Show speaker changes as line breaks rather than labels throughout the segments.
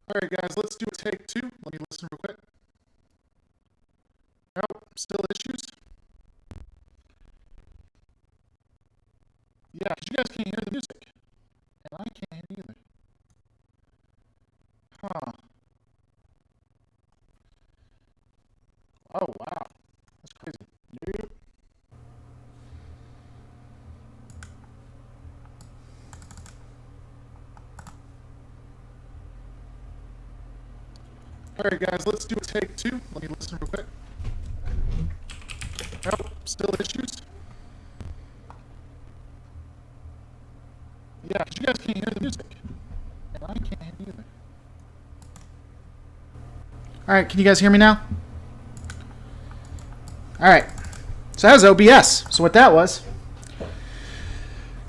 All right, guys, let's do a take two. Let me listen real quick. Oh, still issues? Yeah, 'cause you guys can't hear the music. And I can't hear either. Huh. Oh, wow. That's crazy. Nope. All right, guys, let's do a take two. Let me listen real quick. Oh, still issues? Yeah, 'cause you guys can't hear the music. And I can't hear either. All right, can you guys hear me now? All right. So that was OBS. So what that was.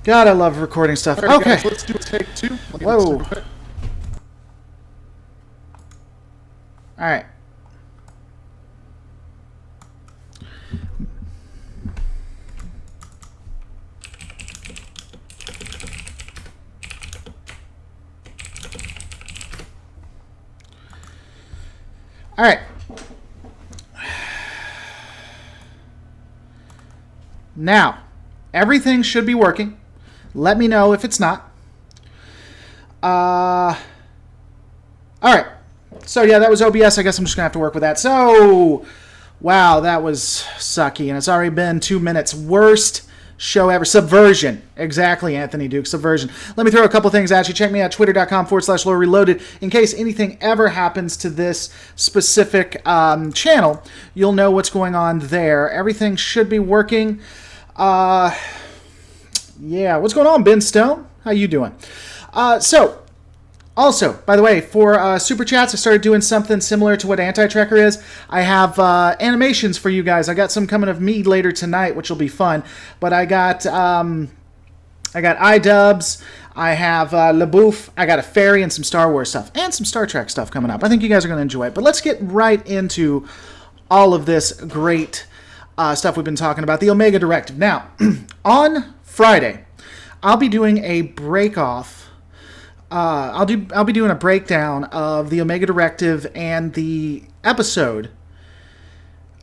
God, I love recording stuff. All right, okay. Guys, let's do a take two. Let me listen real quick. All right. All right. Now, everything should be working. Let me know if it's not. All right. So, yeah, that was OBS. I guess I'm just going to have to work with that. So, wow, that was sucky. And it's already been 2 minutes. Worst show ever. Subversion. Exactly, Anthony Duke. Subversion. Let me throw a couple things at you. Check me out, twitter.com/Lore Reloaded. In case anything ever happens to this specific channel, you'll know what's going on there. Everything should be working. Yeah, what's going on, Ben Stone? How you doing? Also, by the way, for Super Chats, I started doing something similar to what Anti-Tracker is. I have animations for you guys. I got some coming of me later tonight, which will be fun. But I got iDubbbz, I have LaBouffe, I got a fairy and some Star Wars stuff, and some Star Trek stuff coming up. I think you guys are going to enjoy it. But let's get right into all of this great stuff we've been talking about. The Omega Directive. Now, on Friday, I'll be doing a break-off. I'll be doing a breakdown of the Omega Directive and the episode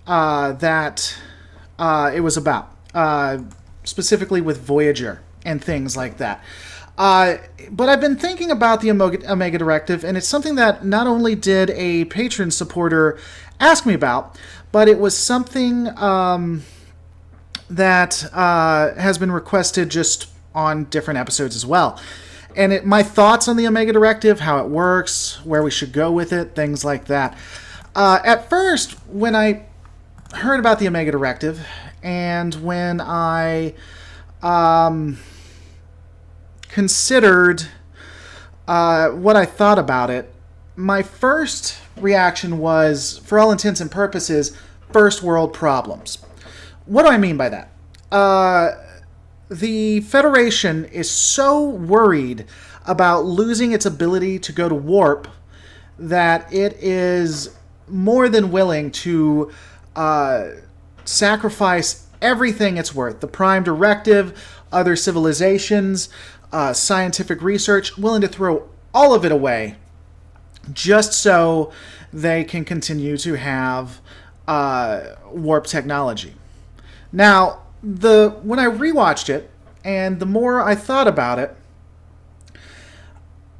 that it was about, specifically with Voyager and things like that. But I've been thinking about the Omega Directive, and it's something that not only did a patron supporter ask me about, but it was something that has been requested just on different episodes as well. And my thoughts on the Omega Directive, how it works, where we should go with it, things like that. At first, when I heard about the Omega Directive, and when I considered what I thought about it, my first reaction was, for all intents and purposes, first world problems. What do I mean by that? The Federation is so worried about losing its ability to go to warp that it is more than willing to sacrifice everything it's worth. The Prime Directive, other civilizations, scientific research, willing to throw all of it away just so they can continue to have warp technology. Now, when I rewatched it, and the more I thought about it,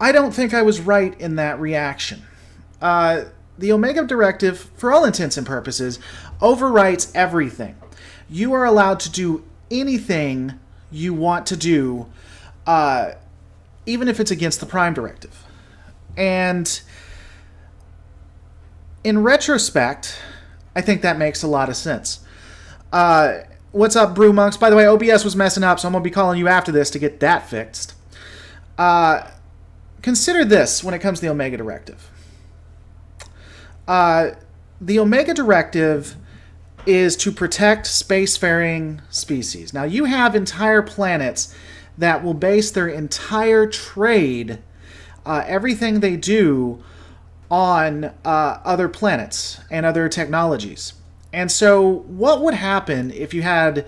I don't think I was right in that reaction. The Omega Directive, for all intents and purposes, overwrites everything. You are allowed to do anything you want to do, even if it's against the Prime Directive. And in retrospect, I think that makes a lot of sense. What's up, Brew Monks? By the way, OBS was messing up, so I'm going to be calling you after this to get that fixed. Consider this when it comes to the Omega Directive. The Omega Directive is to protect spacefaring species. Now, you have entire planets that will base their entire trade, everything they do, on other planets and other technologies. And so what would happen if you had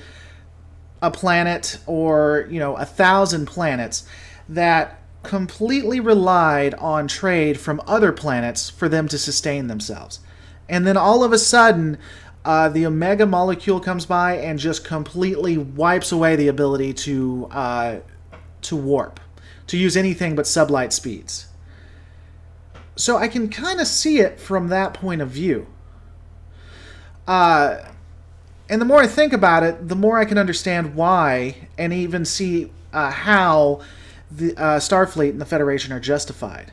a planet or, 1,000 planets that completely relied on trade from other planets for them to sustain themselves. And then all of a sudden, the Omega molecule comes by and just completely wipes away the ability to warp, to use anything but sublight speeds. So I can kind of see it from that point of view. And the more I think about it, the more I can understand why, and even see how the Starfleet and the Federation are justified.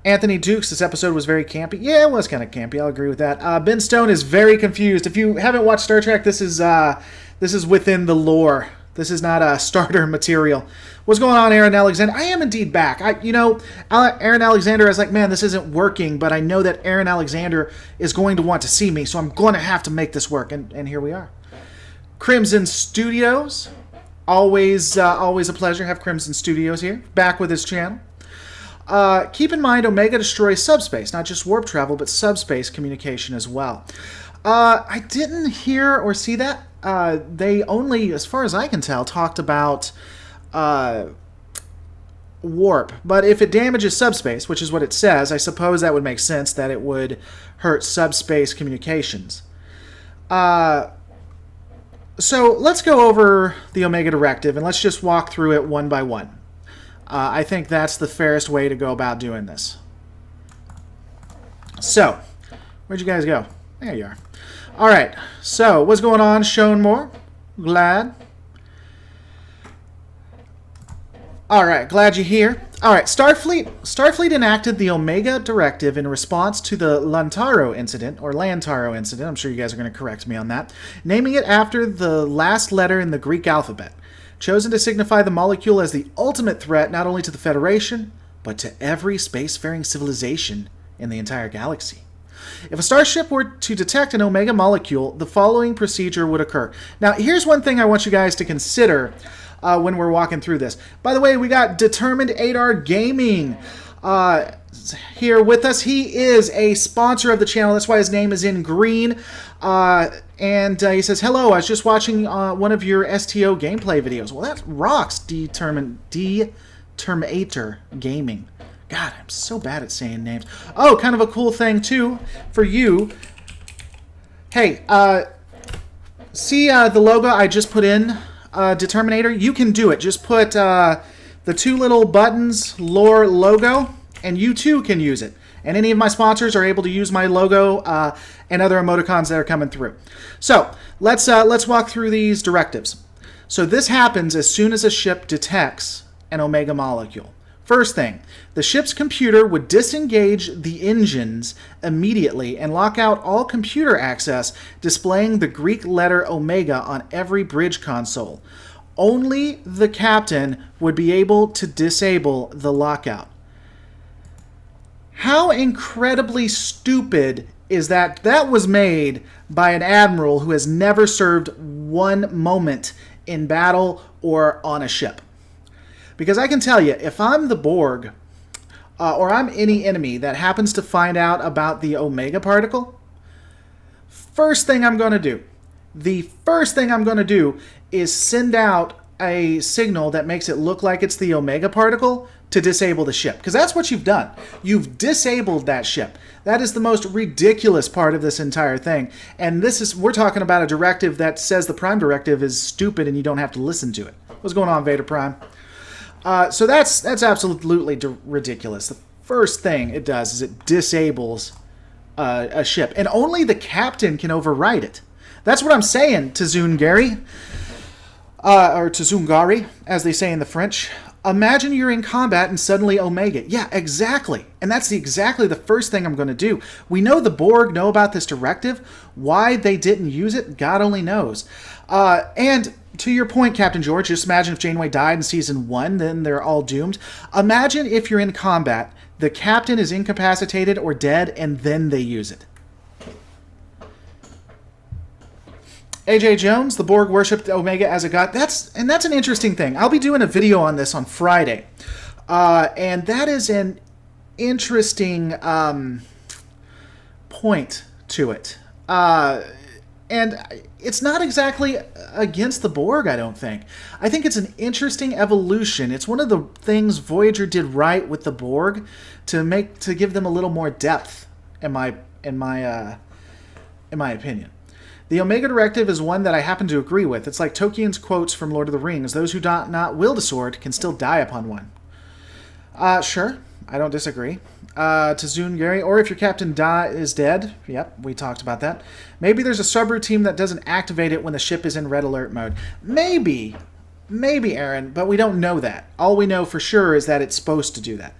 Anthony Dukes, this episode was very campy. Yeah, it was kind of campy. I'll agree with that. Ben Stone is very confused. If you haven't watched Star Trek, this is within the lore. This is not starter material. What's going on, Aaron Alexander? I am indeed back. Aaron Alexander, I was like, man, this isn't working, but I know that Aaron Alexander is going to want to see me, so I'm going to have to make this work, and here we are. Crimson Studios, always a pleasure to have Crimson Studios here, back with his channel. Keep in mind, Omega destroys subspace, not just warp travel, but subspace communication as well. I didn't hear or see that. They only, as far as I can tell, talked about warp. But if it damages subspace, which is what it says, I suppose that would make sense that it would hurt subspace communications. So let's go over the Omega Directive, and let's just walk through it one by one. I think that's the fairest way to go about doing this. So, where'd you guys go? There you are. All right, so what's going on, Shown More? Glad. All right, glad you're here. All right, Starfleet enacted the Omega Directive in response to the Lantaro incident, I'm sure you guys are going to correct me on that, naming it after the last letter in the Greek alphabet, chosen to signify the molecule as the ultimate threat not only to the Federation, but to every spacefaring civilization in the entire galaxy. If a starship were to detect an Omega molecule, the following procedure would occur. Now, here's one thing I want you guys to consider when we're walking through this. By the way, we got Determined Adar Gaming here with us. He is a sponsor of the channel. That's why his name is in green. And he says, hello, I was just watching one of your STO gameplay videos. Well, that rocks, Determinator Gaming. God, I'm so bad at saying names. Oh, kind of a cool thing, too, for you. Hey, see the logo I just put in, Determinator? You can do it. Just put the two little buttons, lore logo, and you, too, can use it. And any of my sponsors are able to use my logo and other emoticons that are coming through. So, let's walk through these directives. So this happens as soon as a ship detects an Omega molecule. First thing, the ship's computer would disengage the engines immediately and lock out all computer access, displaying the Greek letter Omega on every bridge console. Only the captain would be able to disable the lockout. How incredibly stupid is that? That was made by an admiral who has never served one moment in battle or on a ship. Because I can tell you, if I'm the Borg, or I'm any enemy that happens to find out about the Omega particle, first thing I'm going to do is send out a signal that makes it look like it's the Omega particle to disable the ship. Because that's what you've done. You've disabled that ship. That is the most ridiculous part of this entire thing. And we're talking about a directive that says the Prime Directive is stupid and you don't have to listen to it. What's going on, Vader Prime? So that's absolutely ridiculous. The first thing it does is it disables a ship. And only the captain can override it. That's what I'm saying, Tazungari. Or Tazungari, as they say in the French. Imagine you're in combat and suddenly Omega. Yeah, exactly. And that's exactly the first thing I'm going to do. We know the Borg know about this directive. Why they didn't use it, God only knows. And to your point, Captain George, just imagine if Janeway died in Season 1, then they're all doomed. Imagine if you're in combat, the captain is incapacitated or dead, and then they use it. AJ Jones, the Borg worshipped Omega as a god. That's an interesting thing. I'll be doing a video on this on Friday. And that is an interesting point to it. And it's not exactly against the Borg, I don't think. I think it's an interesting evolution. It's one of the things Voyager did right with the Borg to give them a little more depth, in my opinion. The Omega Directive is one that I happen to agree with. It's like Tolkien's quotes from Lord of the Rings: "Those who do not wield a sword can still die upon one." Sure, I don't disagree. To Zune Gary, or if your captain is dead. Yep, we talked about that. Maybe there's a subroutine that doesn't activate it when the ship is in red alert mode. Maybe, Aaron, but we don't know that. All we know for sure is that it's supposed to do that.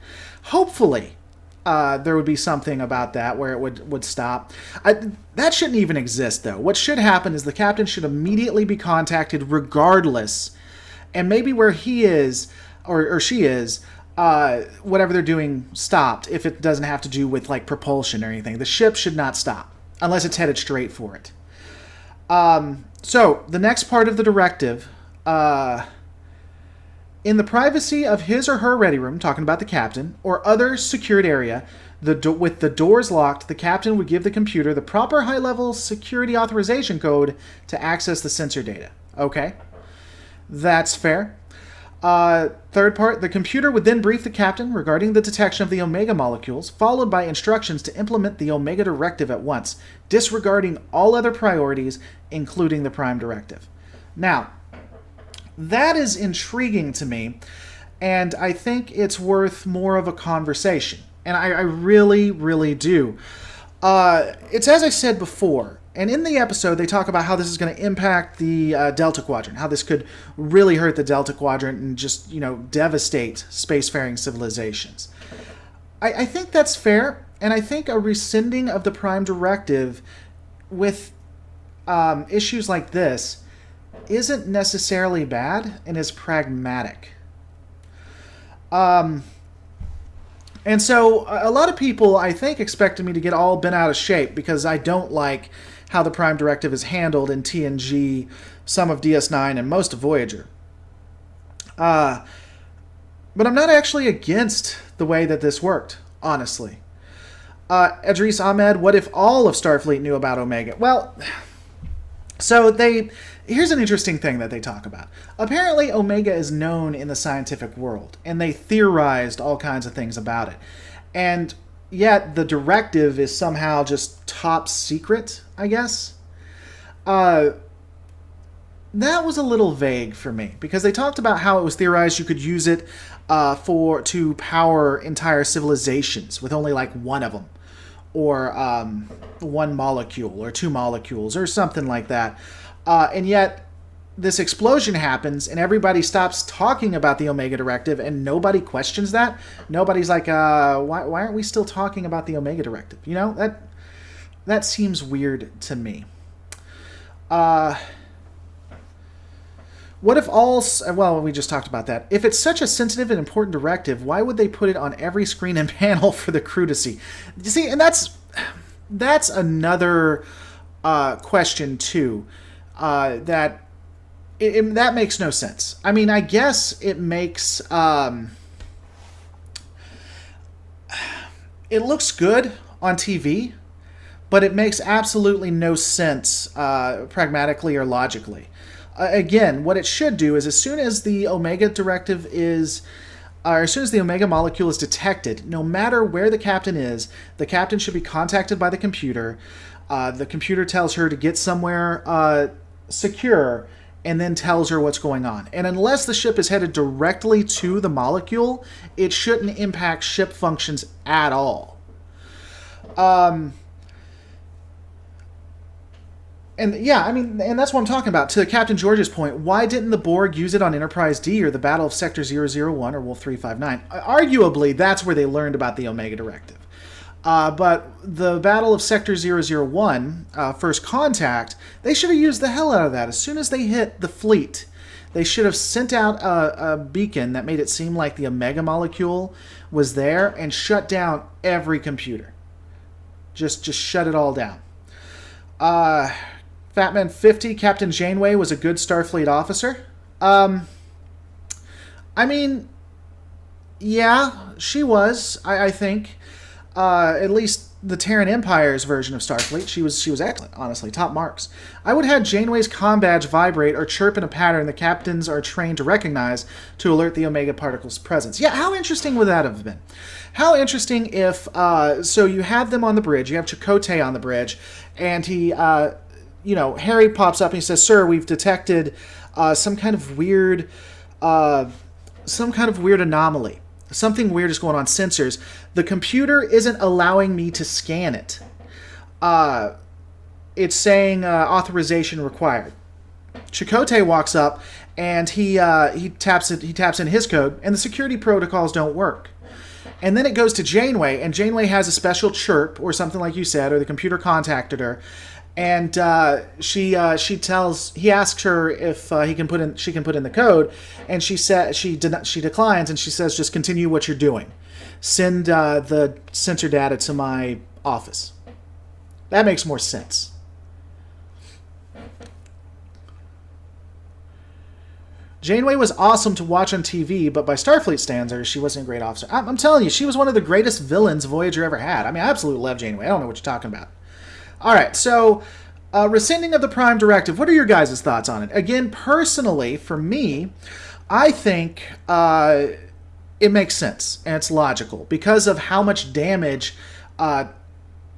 Hopefully, there would be something about that where it would stop. That shouldn't even exist, though. What should happen is the captain should immediately be contacted regardless, and maybe where he is, or she is, whatever they're doing stopped, if it doesn't have to do with like propulsion or anything. The ship should not stop unless it's headed straight for it. So the next part of the directive, in the privacy of his or her ready room, talking about the captain, or other secured area, with the doors locked, the captain would give the computer the proper high-level security authorization code to access the sensor data. Okay, that's fair. Third part, the computer would then brief the captain regarding the detection of the Omega molecules, followed by instructions to implement the Omega Directive at once, disregarding all other priorities, including the Prime Directive. Now, that is intriguing to me, and I think it's worth more of a conversation. And I really, really do. It's as I said before, and in the episode they talk about how this is going to impact the Delta Quadrant, how this could really hurt the Delta Quadrant and just, devastate spacefaring civilizations. I think that's fair, and I think a rescinding of the Prime Directive with issues like this isn't necessarily bad and is pragmatic. And so a lot of people, I think, expected me to get all bent out of shape because I don't like how the Prime Directive is handled in TNG, some of DS9, and most of Voyager. But I'm not actually against the way that this worked, honestly. Idris Ahmed, what if all of Starfleet knew about Omega? Well, so here's an interesting thing that they talk about. Apparently, Omega is known in the scientific world, and they theorized all kinds of things about it. And yet, the directive is somehow just top secret, I guess. That was a little vague for me, because they talked about how it was theorized you could use it to power entire civilizations with only like one of them, or one molecule, or two molecules, or something like that. And yet, this explosion happens, and everybody stops talking about the Omega Directive, and nobody questions that. Nobody's like, why aren't we still talking about the Omega Directive? That seems weird to me. What if well, we just talked about that. If it's such a sensitive and important directive, why would they put it on every screen and panel for the crew to see? You see, and that's another question, too. That makes no sense. I mean, I guess it makes it looks good on TV, but it makes absolutely no sense pragmatically or logically. Again, what it should do is as soon as the Omega Directive is, or as soon as the Omega molecule is detected, no matter where the captain is, the captain should be contacted by the computer. The computer tells her to get somewhere secure, and then tells her what's going on. And unless the ship is headed directly to the molecule, it shouldn't impact ship functions at all. And yeah, I mean, and that's what I'm talking about. To Captain George's point, why didn't the Borg use it on Enterprise D or the Battle of Sector 001 or Wolf 359? Arguably, that's where they learned about the Omega Directive. But the Battle of Sector 001, First Contact, they should have used the hell out of that. As soon as they hit the fleet, they should have sent out a beacon that made it seem like the Omega molecule was there and shut down every computer. Just shut it all down. Fatman 50, Captain Janeway was a good Starfleet officer. I mean, yeah, she was, I think. at least the Terran Empire's version of Starfleet, she was excellent, honestly, top marks. I would have had Janeway's comm badge vibrate or chirp in a pattern the captains are trained to recognize to alert the Omega particle's presence. Yeah, how interesting would that have been? How interesting if, so you have them on the bridge, you have Chakotay on the bridge, and he, Harry pops up and he says, "Sir, we've detected some kind of weird anomaly. Something weird is going on. Sensors. The computer isn't allowing me to scan it. It's saying authorization required." Chakotay walks up and he taps in his code, and the security protocols don't work. And then it goes to Janeway, and Janeway has a special chirp or something like you said, or the computer contacted her, and he asks her if she can put in the code, and she declines, and she says, "Just continue what you're doing. Send the sensor data to my office." That makes more sense. Janeway was awesome to watch on TV, but by Starfleet standards, she wasn't a great officer. I'm telling you, she was one of the greatest villains Voyager ever had. I mean, I absolutely love Janeway. I don't know what you're talking about. All right, so rescinding of the Prime Directive. What are your guys' thoughts on it? Again, personally, for me, I think it makes sense and it's logical because of how much damage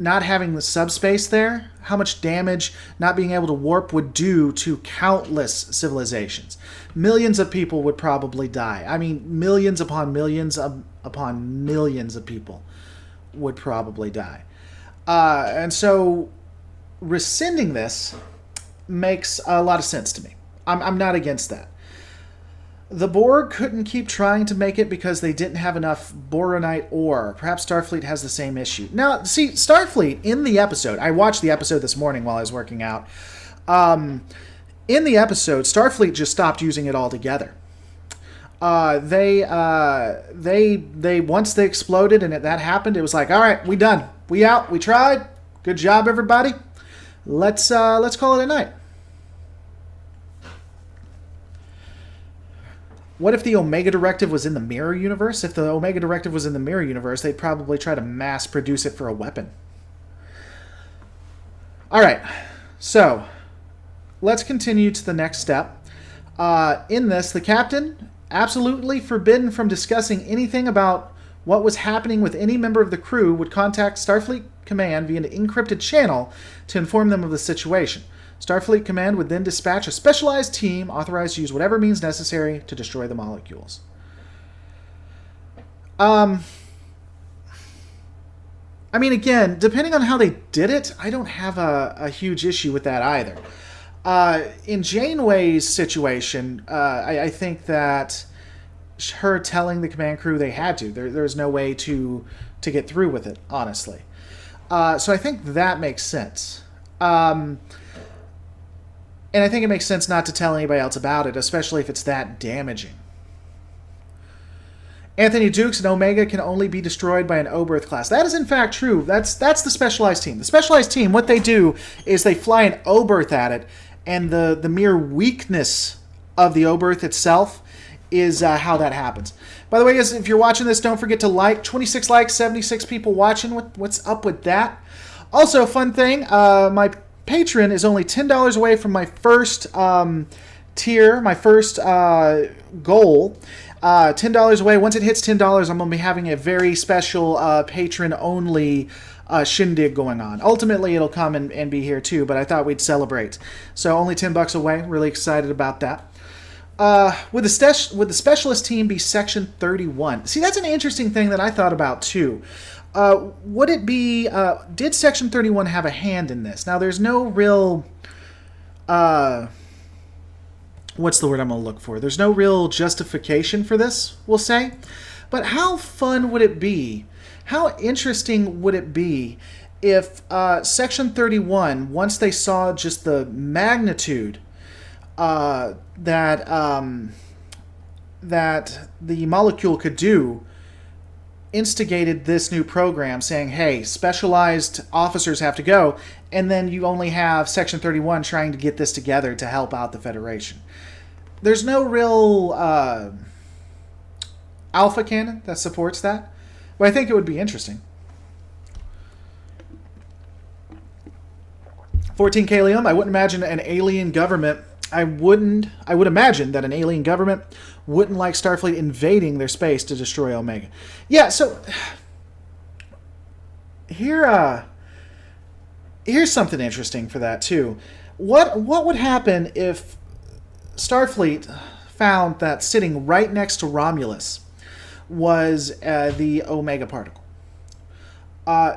not having the subspace there, how much damage not being able to warp would do to countless civilizations. Millions of people would probably die. I mean, millions upon millions upon millions of people would probably die. And so rescinding this makes a lot of sense to me. I'm not against that. The Borg couldn't keep trying to make it because they didn't have enough boronite ore. Perhaps Starfleet has the same issue. Now, see, Starfleet, in the episode, I watched the episode this morning while I was working out. In the episode, Starfleet just stopped using it altogether. They once they exploded and that happened, it was like, all right, we done. We out. We tried. Good job, everybody. Let's call it a night. What if the Omega Directive was in the Mirror Universe? If the Omega Directive was in the Mirror Universe, they'd probably try to mass produce it for a weapon. All right, so let's continue to the next step. In this, the captain, absolutely forbidden from discussing anything about what was happening with any member of the crew, would contact Starfleet Command via an encrypted channel to inform them of the situation. Starfleet Command would then dispatch a specialized team authorized to use whatever means necessary to destroy the molecules. I mean, again, depending on how they did it, I don't have a huge issue with that either. In Janeway's situation, I think that her telling the command crew they had to. There's no way to get through with it, honestly. So I think that makes sense. And I think it makes sense not to tell anybody else about it, especially if it's that damaging. Anthony Dukes and Omega can only be destroyed by an Oberth class. That is in fact true. That's the specialized team. The specialized team, what they do is they fly an Oberth at it, and the mere weakness of the Oberth itself is how that happens. By the way, guys, if you're watching this, don't forget to like. 26 likes, 76 people watching. What's up with that? Also, fun thing, my Patreon is only $10 away from my first tier, my first goal. $10 away. Once it hits $10, I'm going to be having a very special patron-only shindig going on. Ultimately, it'll come and be here too, but I thought we'd celebrate. So only $10 away. Really excited about that. Would the specialist team be Section 31? See, that's an interesting thing that I thought about too. Would it be, did Section 31 have a hand in this? Now, there's no real, what's the word I'm going to look for? There's no real justification for this, we'll say. But how fun would it be? How interesting would it be if Section 31, once they saw just the magnitude that the molecule could do, instigated this new program saying, hey, specialized officers have to go, and then you only have Section 31 trying to get this together to help out the Federation. There's no real alpha canon that supports that, but I think it would be interesting. 14 Kalium, I wouldn't imagine an alien government. I would imagine that an alien government wouldn't like Starfleet invading their space to destroy Omega. Yeah, so here's something interesting for that too. What would happen if Starfleet found that sitting right next to Romulus was the Omega particle?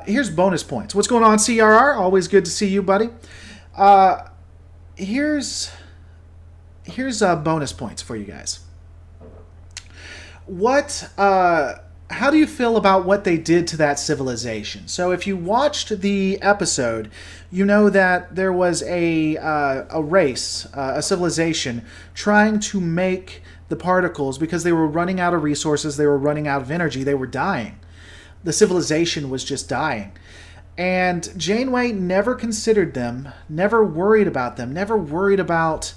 Here's bonus points. What's going on, CRR? Always good to see you, buddy. Here's bonus points for you guys. How do you feel about what they did to that civilization? So if you watched the episode, you know that there was a race, a civilization, trying to make the particles because they were running out of resources, they were running out of energy, they were dying. The civilization was just dying. And Janeway never considered them, never worried about them, never worried about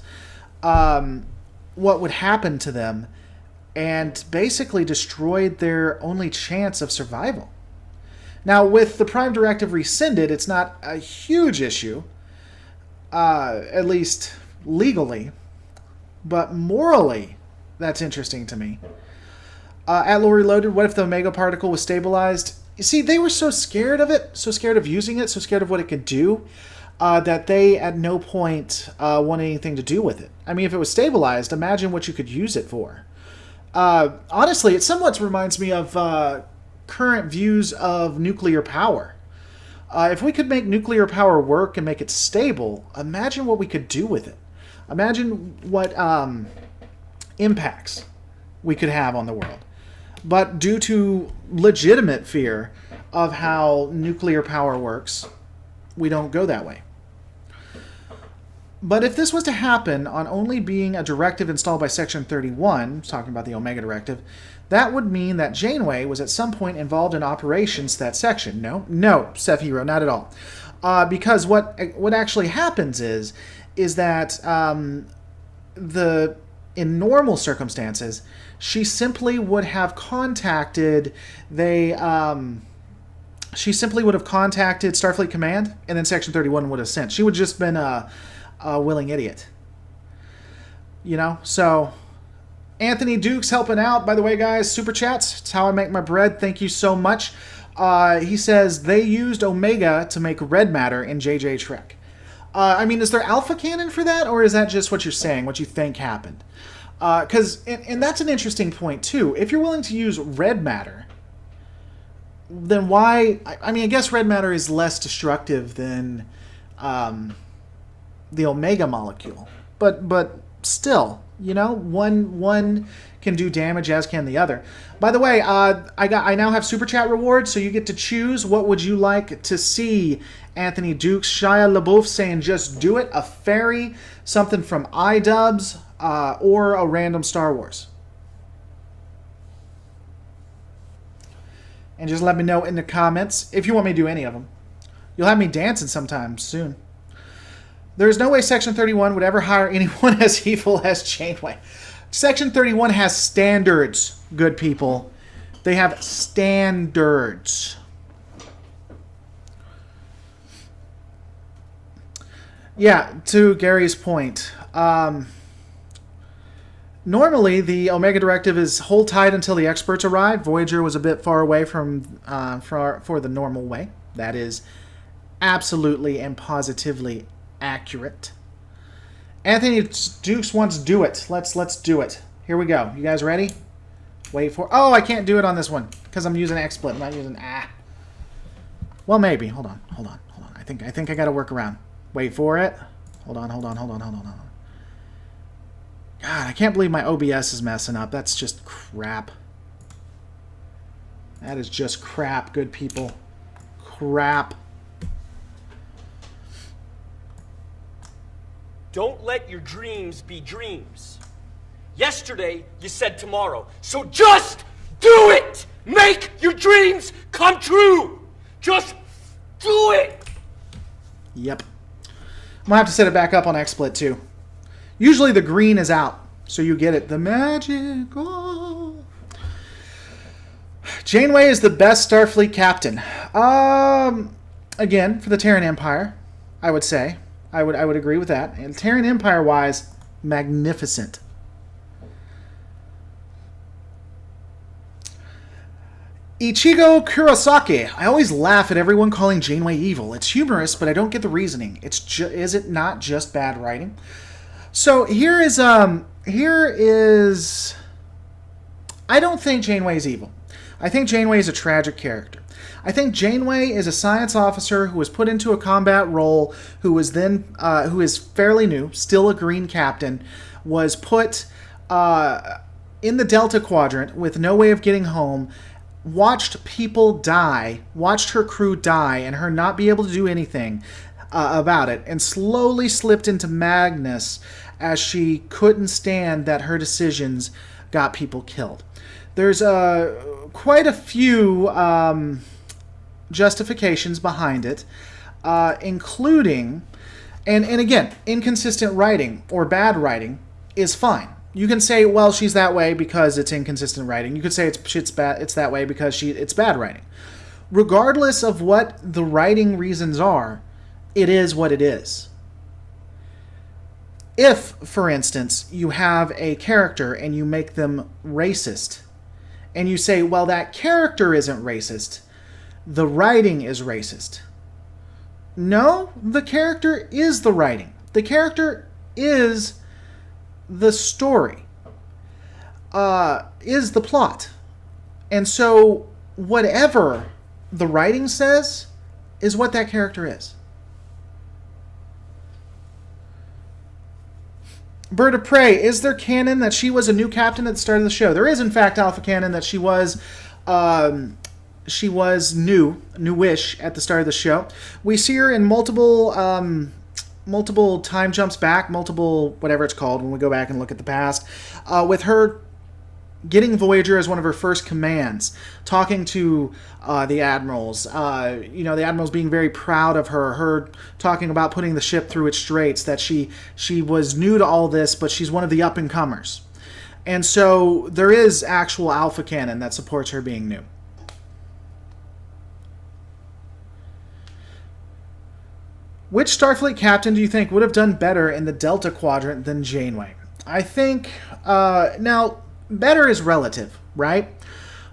what would happen to them, and basically destroyed their only chance of survival. Now, with the Prime Directive rescinded, it's not a huge issue, at least legally, but morally, that's interesting to me. At Lore Reloaded, what if the Omega particle was stabilized? You see, they were so scared of it, so scared of using it, so scared of what it could do, that they at no point wanted anything to do with it. I mean, if it was stabilized, imagine what you could use it for. Honestly, it somewhat reminds me of current views of nuclear power. If we could make nuclear power work and make it stable, imagine what we could do with it. Imagine what impacts we could have on the world. But due to legitimate fear of how nuclear power works, we don't go that way. But if this was to happen on only being a directive installed by Section 31, talking about the Omega Directive, that would mean that Janeway was at some point involved in operations to that section. No, Seth Hero, not at all. Because what actually happens is that in normal circumstances, she simply would have contacted Starfleet Command, and then Section 31 would have sent. She would have just been a willing idiot. You know? So, Anthony Dukes helping out, by the way, guys. Super chats. It's how I make my bread. Thank you so much. He says they used Omega to make red matter in JJ Trek. I mean, is there alpha canon for that, or is that just what you're saying, what you think happened? And that's an interesting point, too. If you're willing to use red matter, then why... I mean, I guess red matter is less destructive than the Omega molecule. But still, you know, one can do damage as can the other. By the way, I now have Super Chat rewards, so you get to choose what would you like to see. Anthony Dukes, Shia LaBeouf saying just do it, a fairy, something from iDubbbz, or a random Star Wars. And just let me know in the comments if you want me to do any of them. You'll have me dancing sometime soon. There is no way Section 31 would ever hire anyone as evil as Janeway. Section 31 has standards, good people. They have standards. Yeah, to Gary's point. Normally, the Omega Directive is hold tight until the experts arrive. Voyager was a bit far away from for the normal way. That is absolutely and positively accurate. Anthony Dukes wants to do it. Let's do it. Here we go. You guys ready? Wait for... Oh, I can't do it on this one because I'm using XSplit. I'm not using... Well, maybe. Hold on. I think I got to work around. Wait for it. Hold on. God, I can't believe my OBS is messing up. That's just crap. That is just crap, good people. Crap.
Don't let your dreams be dreams. Yesterday, you said tomorrow. So just do it! Make your dreams come true! Just do it!
Yep. I'm going to have to set it back up on XSplit, too. Usually the green is out, so you get it. The magic. Oh. Janeway is the best Starfleet captain. Again, for the Terran Empire, I would say. I would agree with that. And Terran Empire-wise, magnificent. Ichigo Kurosaki. I always laugh at everyone calling Janeway evil. It's humorous, but I don't get the reasoning. Is it not just bad writing? So here is I don't think Janeway is evil. I think Janeway is a tragic character. I think Janeway is a science officer who was put into a combat role, who is fairly new, still a green captain, was put in the Delta Quadrant with no way of getting home, watched people die, watched her crew die, and her not be able to do anything about it, and slowly slipped into madness as she couldn't stand that her decisions got people killed. There's quite a few justifications behind it, including, and again, inconsistent writing or bad writing is fine. You can say, well, she's that way because it's inconsistent writing. You could say it's that way because it's bad writing. Regardless of what the writing reasons are, it is what it is. If, for instance, you have a character and you make them racist, and you say, well, that character isn't racist, the writing is racist. No, the character is the writing. The character is the story, is the plot. And so whatever the writing says is what that character is. Bird of Prey, is there canon that she was a new captain at the start of the show? There is, in fact, alpha canon that she was newish at the start of the show. We see her in multiple time jumps back, multiple whatever it's called when we go back and look at the past, with her getting Voyager as one of her first commands, talking to the admirals, the admirals being very proud of her talking about putting the ship through its straits, that she was new to all this, but she's one of the up-and-comers. And so there is actual alpha canon that supports her being new. Which Starfleet captain do you think would have done better in the Delta Quadrant than Janeway? I think, now, better is relative, right?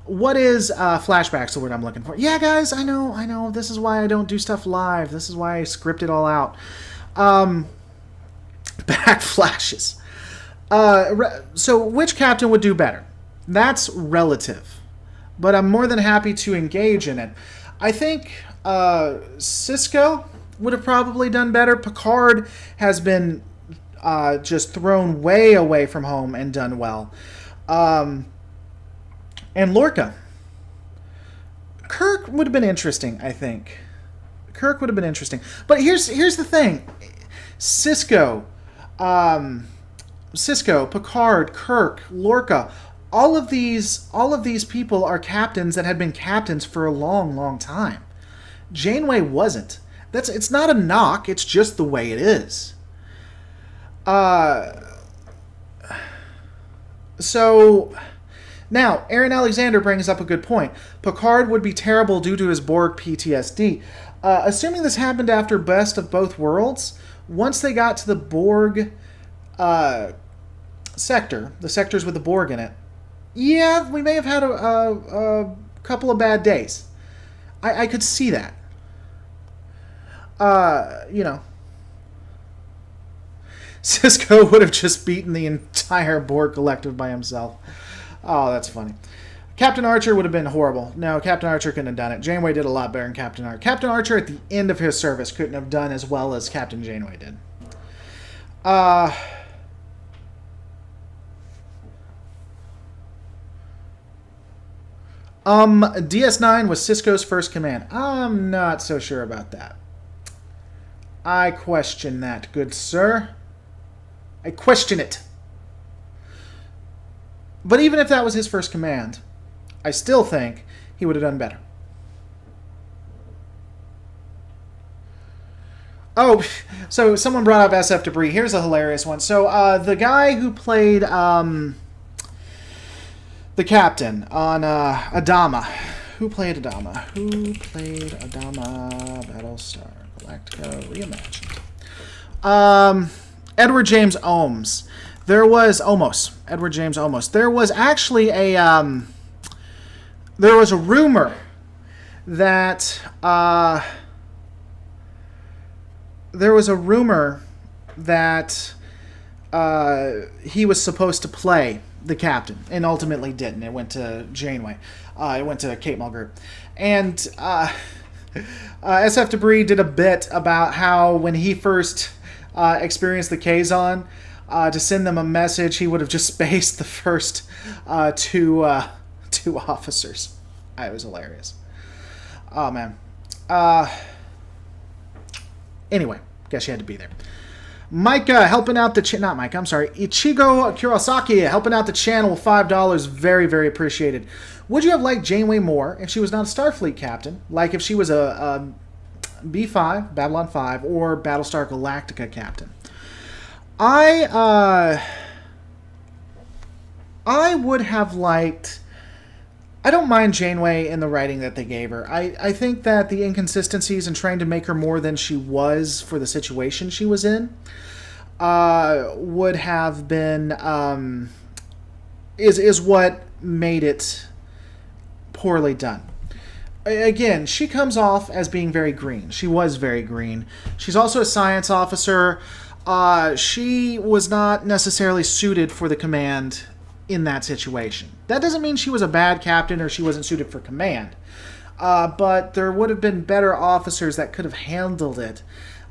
What is flashback's the word I'm looking for? Yeah, guys, I know. This is why I don't do stuff live. This is why I script it all out. Back flashes. So which captain would do better? That's relative. But I'm more than happy to engage in it. I think Sisko would have probably done better. Picard has been just thrown way away from home and done well. And Lorca. Kirk would have been interesting, I think. Kirk would have been interesting. But here's the thing. Sisko, Picard, Kirk, Lorca, all of these people are captains that had been captains for a long, long time. Janeway wasn't. It's not a knock, it's just the way it is. So now, Aaron Alexander brings up a good point. Picard would be terrible due to his Borg PTSD. Assuming this happened after Best of Both Worlds, once they got to the Borg sector, the sectors with the Borg in it, yeah, we may have had a couple of bad days. I could see that. Sisko would have just beaten the entire Borg collective by himself. Oh, that's funny. Captain Archer would have been horrible. No, Captain Archer couldn't have done it. Janeway did a lot better than Captain Archer. Captain Archer, at the end of his service, couldn't have done as well as Captain Janeway did. DS9 was Sisko's first command. I'm not so sure about that. I question that, good sir. I question it. But even if that was his first command, I still think he would have done better. Oh, so someone brought up SF Debris. Here's a hilarious one. So the guy who played the captain on Adama. Who played Adama? Battlestar Galactica Reimagined. Edward James Ohms. There was Edward James Olmos. There was actually there was a rumor that he was supposed to play the captain, and ultimately didn't. It went to Janeway. It went to Kate Mulgrew. And SF Debris did a bit about how when he first experienced the Kazon, to send them a message, he would have just spaced the first two officers. It was hilarious. Oh, man. Anyway, guess you had to be there. Micah helping out the not Micah, I'm sorry. Ichigo Kurosaki helping out the channel with $5. Very, very appreciated. Would you have liked Janeway more if she was not a Starfleet captain? Like if she was a B5, Babylon 5, or Battlestar Galactica captain? I would have liked... I don't mind Janeway in the writing that they gave her. I think that the inconsistencies in trying to make her more than she was for the situation she was in would have been... is what made it poorly done. Again, she comes off as being very green. She was very green. She's also a science officer. She was not necessarily suited for the command in that situation. That doesn't mean she was a bad captain or she wasn't suited for command. But there would have been better officers that could have handled it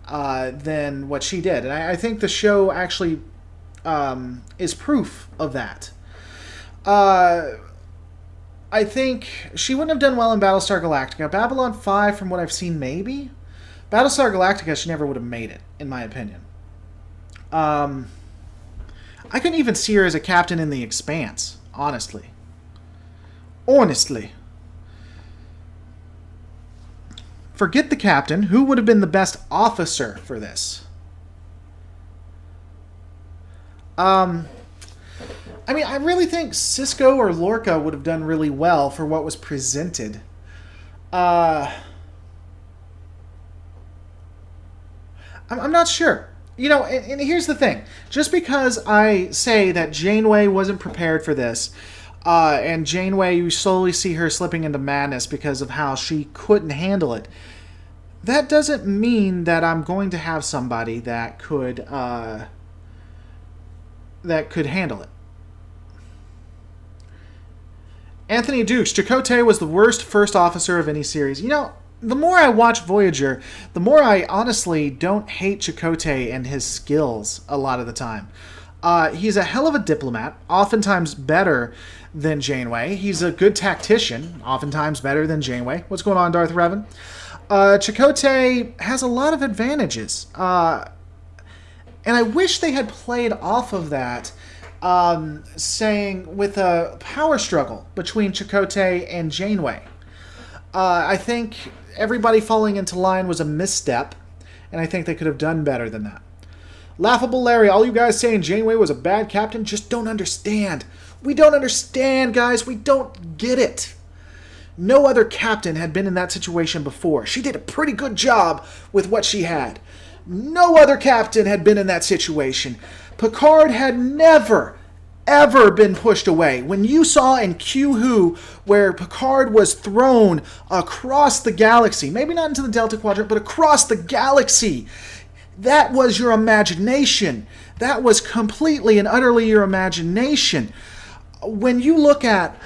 than what she did. And I think the show actually is proof of that. I think she wouldn't have done well in Battlestar Galactica. Babylon 5, from what I've seen, maybe. Battlestar Galactica, she never would have made it, in my opinion. I couldn't even see her as a captain in The Expanse, honestly. Forget the captain. Who would have been the best officer for this? I mean, I really think Sisko or Lorca would have done really well for what was presented. I'm not sure. You know, and here's the thing. Just because I say that Janeway wasn't prepared for this, and Janeway, you slowly see her slipping into madness because of how she couldn't handle it, that doesn't mean that I'm going to have somebody that could handle it. Anthony Dukes, Chakotay was the worst first officer of any series. You know, the more I watch Voyager, the more I honestly don't hate Chakotay and his skills a lot of the time. He's a hell of a diplomat, oftentimes better than Janeway. He's a good tactician, oftentimes better than Janeway. What's going on, Darth Revan? Chakotay has a lot of advantages. And I wish they had played off of that, saying with a power struggle between Chakotay and Janeway. I think everybody falling into line was a misstep, and I think they could have done better than that. Laughable Larry, all you guys saying Janeway was a bad captain just don't understand. We don't understand, guys. We don't get it. No other captain had been in that situation before. She did a pretty good job with what she had. No other captain had been in that situation. Picard had never, ever been pushed away. When you saw in Q-Who where Picard was thrown across the galaxy, maybe not into the Delta Quadrant, but across the galaxy, that was your imagination. That was completely and utterly your imagination. When you look at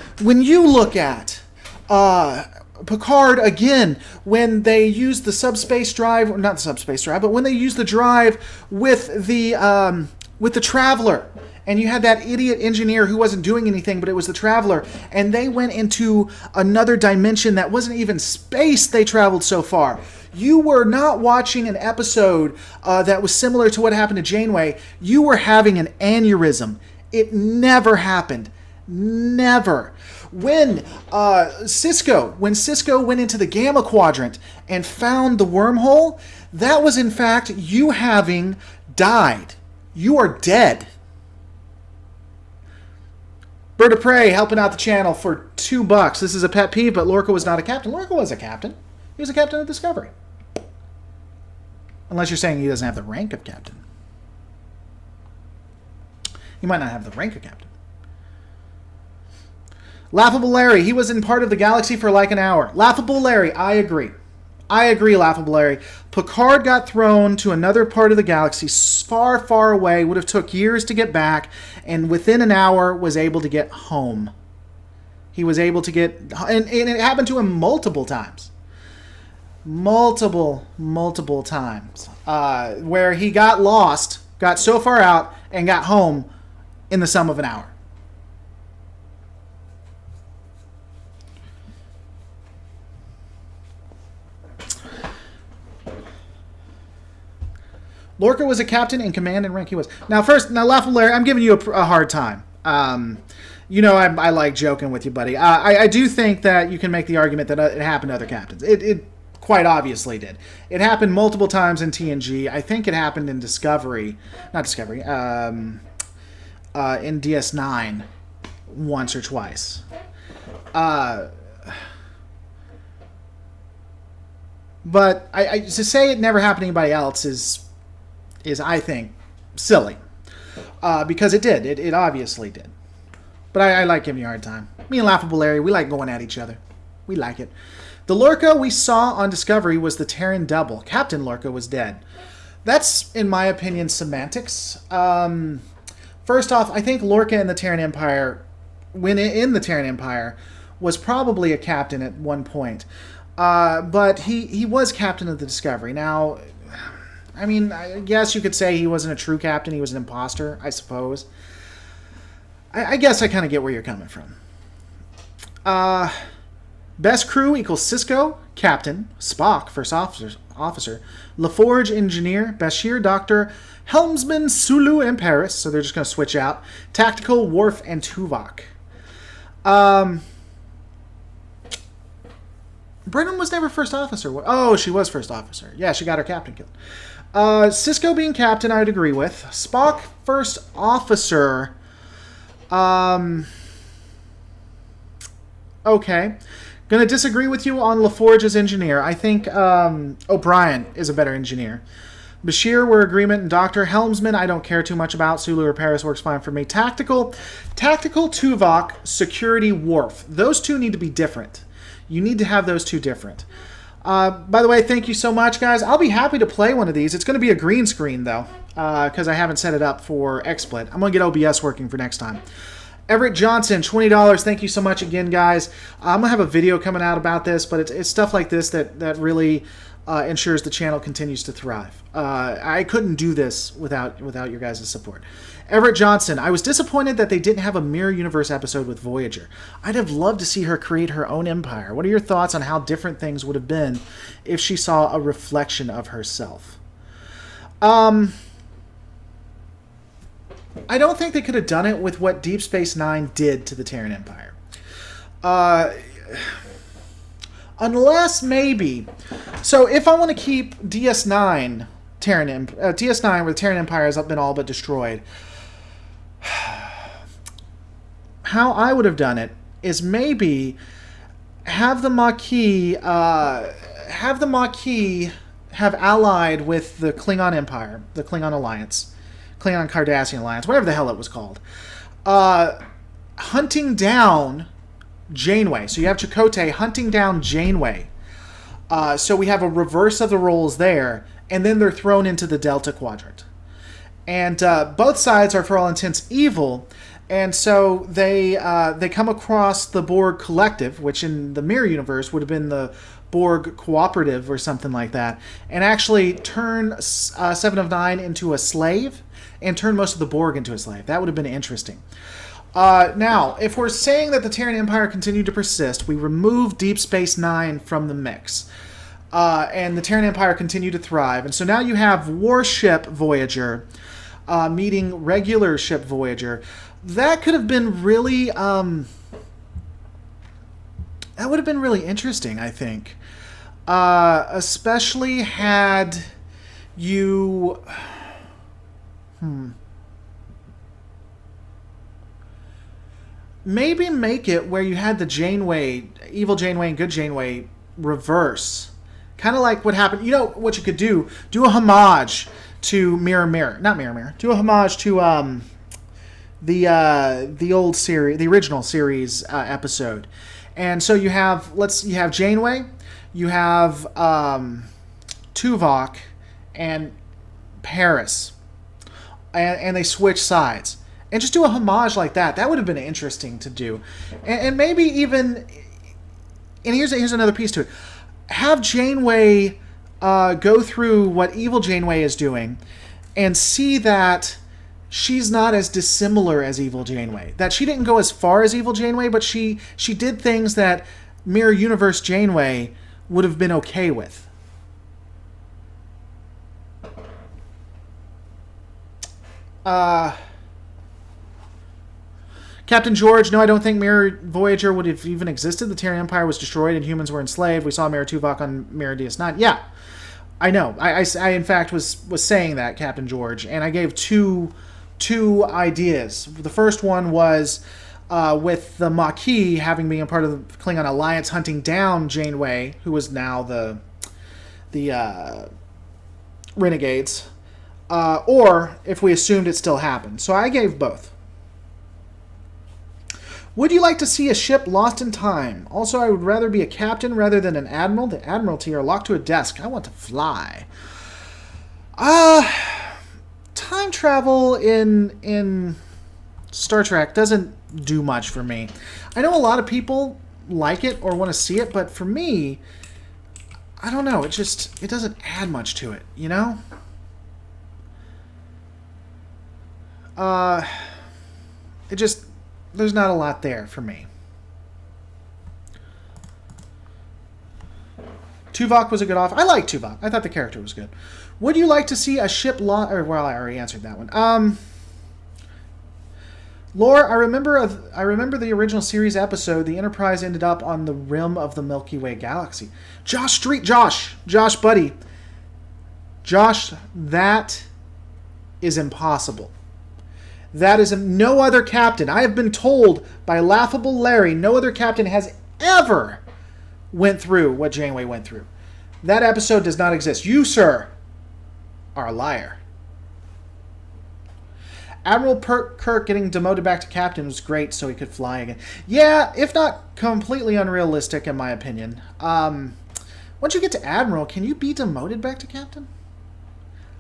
Picard again, when they use the subspace drive, or not the subspace drive, but when they use the drive with the Traveler, and you had that idiot engineer who wasn't doing anything, but it was the Traveler, and they went into another dimension that wasn't even space. They traveled so far. You were not watching an episode that was similar to what happened to Janeway. You were having an aneurysm. It never happened. Never. When Sisko went into the Gamma Quadrant and found the wormhole, that was in fact you having died. You are dead. Bird of Prey helping out the channel for $2. This is a pet peeve, but Lorca was not a captain. Lorca was a captain. He was a captain of Discovery. Unless you're saying he doesn't have the rank of captain. He might not have the rank of captain. Laughable Larry, he was in part of the galaxy for like an hour. Laughable Larry, I agree. I agree, Laughable Larry. Picard got thrown to another part of the galaxy far, far away, would have took years to get back, and within an hour was able to get home. He was able to get... And it happened to him multiple times. Multiple times. Where he got lost, got so far out, and got home in the sum of an hour. Lorca was a captain in command and rank. He was. Now, Laughable Larry, I'm giving you a hard time. You know, I like joking with you, buddy. I do think that you can make the argument that it happened to other captains. It quite obviously did. It happened multiple times in TNG. I think it happened in Discovery. Not Discovery. In DS9 once or twice. But to say it never happened to anybody else is I think, silly. Because it did. It obviously did. But I like giving you a hard time. Me and Laughable Larry, we like going at each other. We like it. The Lorca we saw on Discovery was the Terran double. Captain Lorca was dead. That's, in my opinion, semantics. First off, I think Lorca in the Terran Empire, when in the Terran Empire, was probably a captain at one point. But he was captain of the Discovery. Now... I mean, I guess you could say he wasn't a true captain. He was an imposter, I suppose. I guess I kind of get where you're coming from. Best crew equals Sisko, captain. Spock, first officer. LaForge, engineer. Bashir, doctor. Helmsman, Sulu, and Paris. So they're just going to switch out. Tactical, Worf, and Tuvok. Brennan was never first officer. Oh, she was first officer. Yeah, she got her captain killed. Sisko being captain, I'd agree with. Spock, first officer. Okay. Gonna disagree with you on LaForge as engineer. I think O'Brien is a better engineer. Bashir, we're agreement, and Doctor. Helmsman, I don't care too much about. Sulu or Paris works fine for me. Tactical, Tuvok, security, Worf. Those two need to be different. You need to have those two different. By the way, thank you so much, guys. I'll be happy to play one of these. It's going to be a green screen, though, because I haven't set it up for XSplit. I'm going to get OBS working for next time. Everett Johnson, $20. Thank you so much again, guys. I'm going to have a video coming out about this, but it's stuff like this that really ensures the channel continues to thrive. I couldn't do this without your guys' support. Everett Johnson, I was disappointed that they didn't have a Mirror Universe episode with Voyager. I'd have loved to see her create her own empire. What are your thoughts on how different things would have been if she saw a reflection of herself? I don't think they could have done it with what Deep Space Nine did to the Terran Empire. Unless maybe... So if I want to keep DS9, DS9 where the Terran Empire has been all but destroyed... How I would have done it is maybe have the Maquis have allied with the Klingon Empire, the Klingon Alliance, Klingon Cardassian Alliance, whatever the hell it was called, hunting down Janeway. So you have Chakotay hunting down Janeway. So we have a reverse of the roles there, and then they're thrown into the Delta Quadrant. And both sides are, for all intents, evil. And so they come across the Borg Collective, which in the Mirror Universe would have been the Borg Cooperative or something like that, and actually turn Seven of Nine into a slave and turn most of the Borg into a slave. That would have been interesting. Now, if we're saying that the Terran Empire continued to persist, we remove Deep Space Nine from the mix. And the Terran Empire continued to thrive. And so now you have Warship Voyager meeting regular ship Voyager. That could have been really... that would have been really interesting, I think. Especially had you... Maybe make it where you had the Janeway, evil Janeway and good Janeway reverse. Kind of like what happened. You know what you could do? Do a homage to Mirror Mirror. Not Mirror Mirror. Do a homage to the old series, the original series episode. And so you have Janeway, you have Tuvok, and Paris, and they switch sides, and just do a homage like that. That would have been interesting to do, and maybe even. And here's another piece to it. Have Janeway go through what evil Janeway is doing, and see that she's not as dissimilar as evil Janeway. That she didn't go as far as evil Janeway, but she did things that Mirror Universe Janeway would have been okay with. Captain George, no, I don't think Mirror Voyager would have even existed. The Terran Empire was destroyed and humans were enslaved. We saw Mirror Tuvok on Mirror DS9. Yeah, I know. I in fact was saying that, Captain George, and I gave two ideas. The first one was with the Maquis having been a part of the Klingon alliance, hunting down Janeway, who was now the Renegades, or if we assumed it still happened. So I gave both. Would you like to see a ship lost in time? Also, I would rather be a captain rather than an admiral. The Admiralty are locked to a desk. I want to fly. Time travel in Star Trek doesn't do much for me. I know a lot of people like it or want to see it, but for me, I don't know. It doesn't add much to it, you know? There's not a lot there for me. Tuvok was a good offer. I like Tuvok. I thought the character was good. Would you like to see a ship launch? Well, I already answered that one. Lore, I remember the original series episode. The Enterprise ended up on the rim of the Milky Way galaxy. Josh, buddy. Josh, that is impossible. That is no other captain. I have been told by Laughable Larry, no other captain has ever went through what Janeway went through. That episode does not exist. You, sir, are a liar. Admiral Kirk getting demoted back to captain was great so he could fly again. Yeah, if not completely unrealistic in my opinion. Once you get to Admiral, can you be demoted back to captain?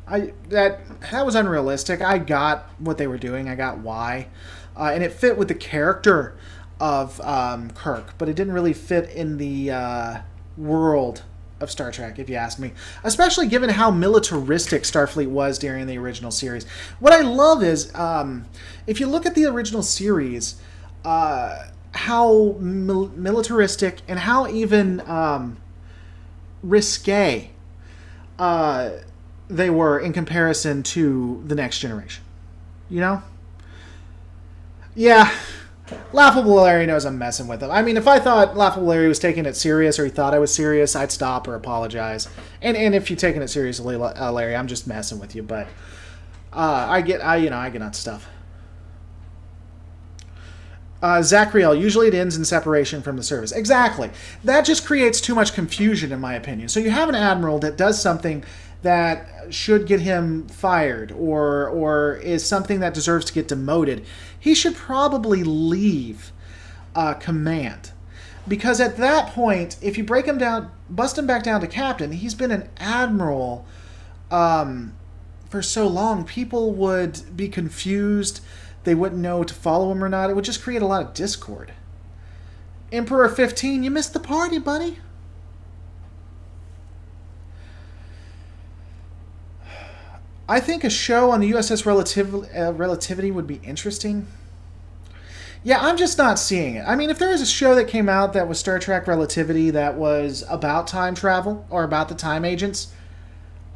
That was unrealistic. I got what they were doing. I got why. And it fit with the character of Kirk, but it didn't really fit in the world of Star Trek, if you ask me. Especially given how militaristic Starfleet was during the original series. What I love is, if you look at the original series, how militaristic and how even risque they were in comparison to the Next Generation. You know? Yeah. Laughable Larry knows I'm messing with him. I mean, if I thought Laughable Larry was taking it serious or he thought I was serious, I'd stop or apologize. And if you're taking it seriously, Larry, I'm just messing with you. But I get on stuff. Zachriel, usually it ends in separation from the service. Exactly. That just creates too much confusion, in my opinion. So you have an admiral that does something that should get him fired or is something that deserves to get demoted. He should probably leave command. Because at that point, if you break him down, bust him back down to captain, he's been an admiral for so long, people would be confused. They wouldn't know to follow him or not. It would just create a lot of discord. Emperor 15, you missed the party, buddy. I think a show on the USS Relativity would be interesting. Yeah, I'm just not seeing it. I mean, if there was a show that came out that was Star Trek Relativity that was about time travel or about the time agents,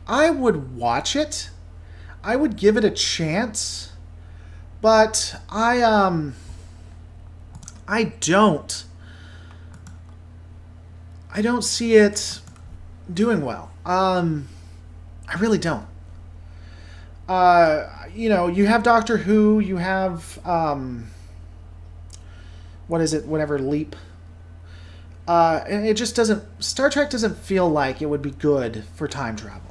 I would watch it. I would give it a chance. But I don't see it doing well. I really don't. You have Doctor Who, you have, what is it, whatever, Leap. And it just doesn't... Star Trek doesn't feel like it would be good for time travel.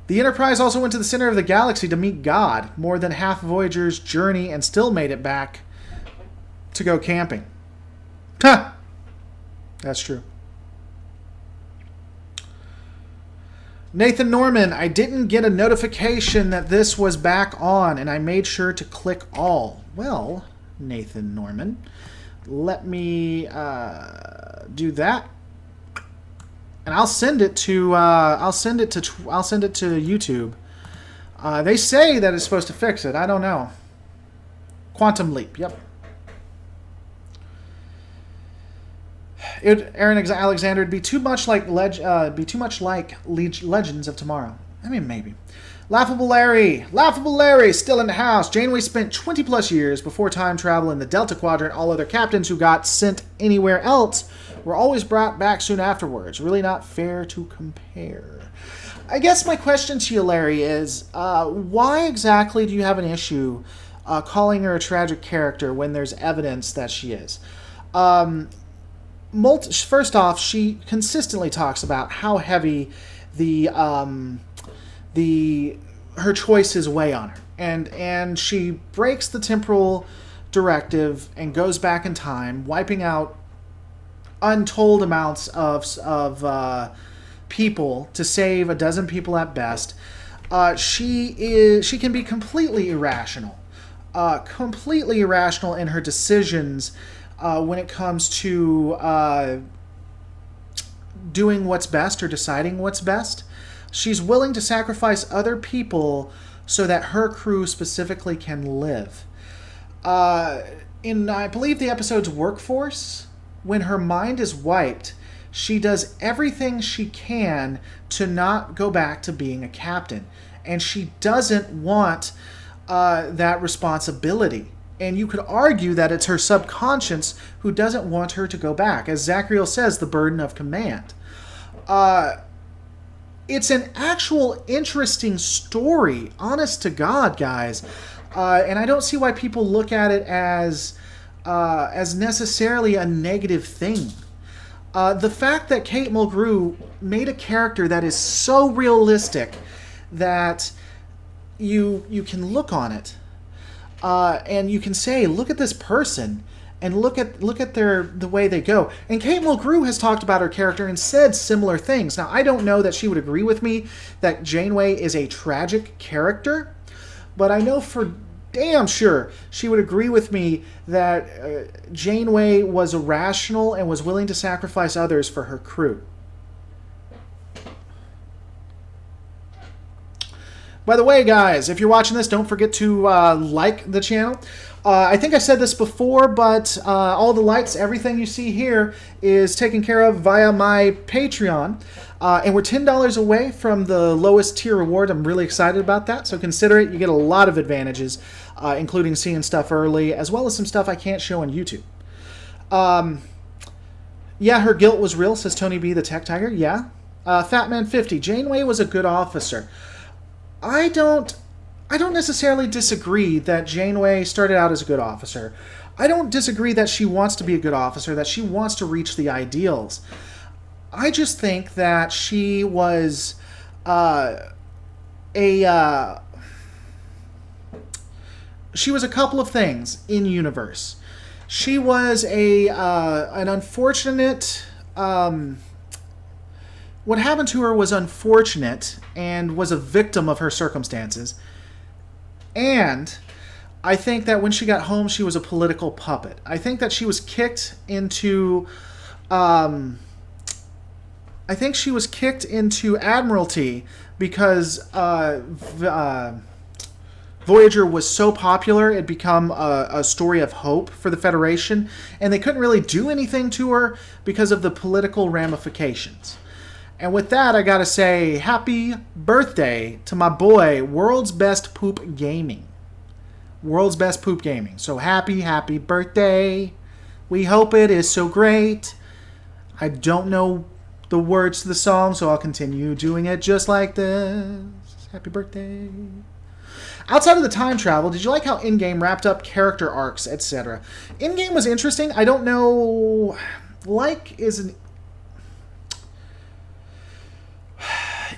The Enterprise also went to the center of the galaxy to meet God, more than half Voyager's journey, and still made it back to go camping. Ha! That's true. Nathan Norman, I didn't get a notification that this was back on, and I made sure to click all. Well, Nathan Norman, let me do that, and I'll send it to YouTube. They say that it's supposed to fix it. I don't know. Quantum Leap. Yep. Aaron Alexander would be too much like Legends of Tomorrow. I mean, maybe. Laughable Larry, still in the house. Janeway spent 20 plus years before time travel in the Delta Quadrant. All other captains who got sent anywhere else were always brought back soon afterwards. Really not fair to compare. I guess my question to you, Larry, is why exactly do you have an issue calling her a tragic character when there's evidence that she is? First off, she consistently talks about how heavy her choices weigh on her, and she breaks the temporal directive and goes back in time, wiping out untold amounts of people to save a dozen people at best. She can be completely irrational in her decisions. When it comes to doing what's best or deciding what's best. She's willing to sacrifice other people so that her crew specifically can live. In, I believe, the episode's Workforce, when her mind is wiped, she does everything she can to not go back to being a captain. And she doesn't want that responsibility. And you could argue that it's her subconscious who doesn't want her to go back. As Zachriel says, the burden of command. It's an actual interesting story, honest to God, guys. And I don't see why people look at it as necessarily a negative thing. The fact that Kate Mulgrew made a character that is so realistic that you can look on it. And you can say, look at this person, and look at the way they go. And Kate Mulgrew has talked about her character and said similar things. Now, I don't know that she would agree with me that Janeway is a tragic character, but I know for damn sure she would agree with me that Janeway was irrational and was willing to sacrifice others for her crew. By the way, guys, if you're watching this, don't forget to like the channel. I think I said this before, but all the likes, everything you see here is taken care of via my Patreon. And we're $10 away from the lowest tier reward. I'm really excited about that, so consider it. You get a lot of advantages, including seeing stuff early, as well as some stuff I can't show on YouTube. Yeah, her guilt was real, says Tony B, the Tech Tiger. Yeah. Fatman50, Janeway was a good officer. I don't necessarily disagree that Janeway started out as a good officer. I don't disagree that she wants to be a good officer, that she wants to reach the ideals. I just think that she was she was a couple of things in universe. She was an unfortunate. What happened to her was unfortunate and was a victim of her circumstances. And I think that when she got home, she was a political puppet. I think that she was kicked into... Admiralty because Voyager was so popular, it became a story of hope for the Federation, and they couldn't really do anything to her because of the political ramifications. And with that, I gotta say, happy birthday to my boy, World's Best Poop Gaming. World's Best Poop Gaming. So happy birthday. We hope it is so great. I don't know the words to the song, so I'll continue doing it just like this. Happy birthday. Outside of the time travel, did you like how in-game wrapped up character arcs, etc.? In-game was interesting. I don't know... Like is an...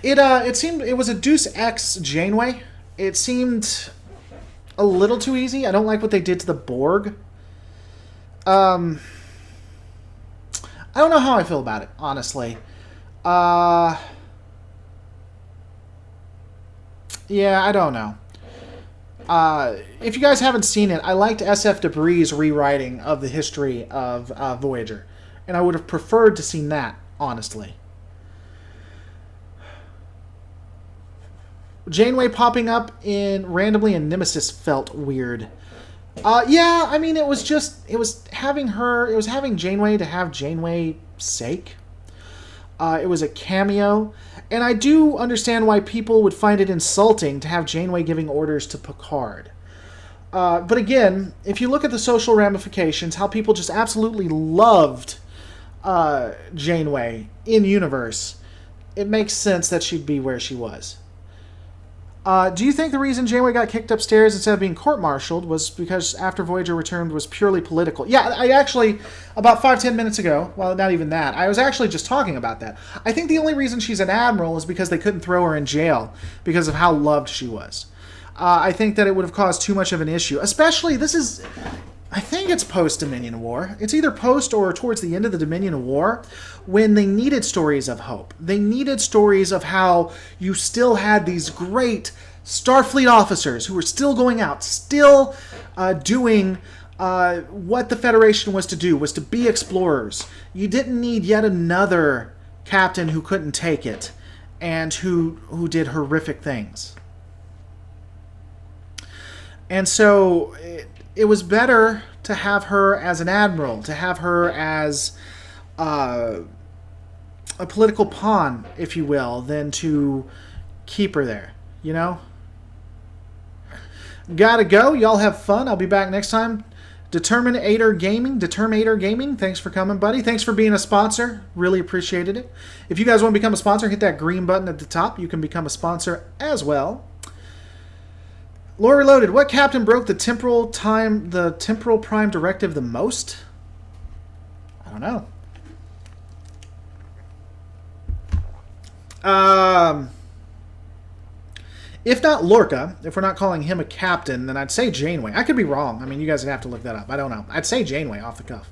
It seemed... It was a Deus Ex Janeway. It seemed a little too easy. I don't like what they did to the Borg. I don't know how I feel about it, honestly. Yeah, I don't know. If you guys haven't seen it, I liked SF Debris' rewriting of the history of Voyager. And I would have preferred to see that, honestly. Janeway popping up randomly in Nemesis felt weird. Yeah, I mean, it was having Janeway to have Janeway's sake. It was a cameo. And I do understand why people would find it insulting to have Janeway giving orders to Picard. But again, if you look at the social ramifications, how people just absolutely loved Janeway in universe, it makes sense that she'd be where she was. Do you think the reason Janeway got kicked upstairs instead of being court-martialed was because after Voyager returned was purely political? Yeah, I actually, about 5-10 minutes ago, well, not even that, I was actually just talking about that. I think the only reason she's an admiral is because they couldn't throw her in jail because of how loved she was. I think that it would have caused too much of an issue. Especially, I think it's post-Dominion War. It's either post or towards the end of the Dominion War when they needed stories of hope. They needed stories of how you still had these great Starfleet officers who were still going out, still doing what the Federation was to do, was to be explorers. You didn't need yet another captain who couldn't take it and who did horrific things. And so it was better to have her as an admiral, to have her as a political pawn, if you will, than to keep her there, you know? Gotta go. Y'all have fun. I'll be back next time. Determinator Gaming, thanks for coming, buddy. Thanks for being a sponsor. Really appreciated it. If you guys want to become a sponsor, hit that green button at the top. You can become a sponsor as well. Lore Reloaded. What captain broke the temporal prime directive the most? I don't know. If not Lorca, if we're not calling him a captain, then I'd say Janeway. I could be wrong. I mean, you guys would have to look that up. I don't know. I'd say Janeway off the cuff.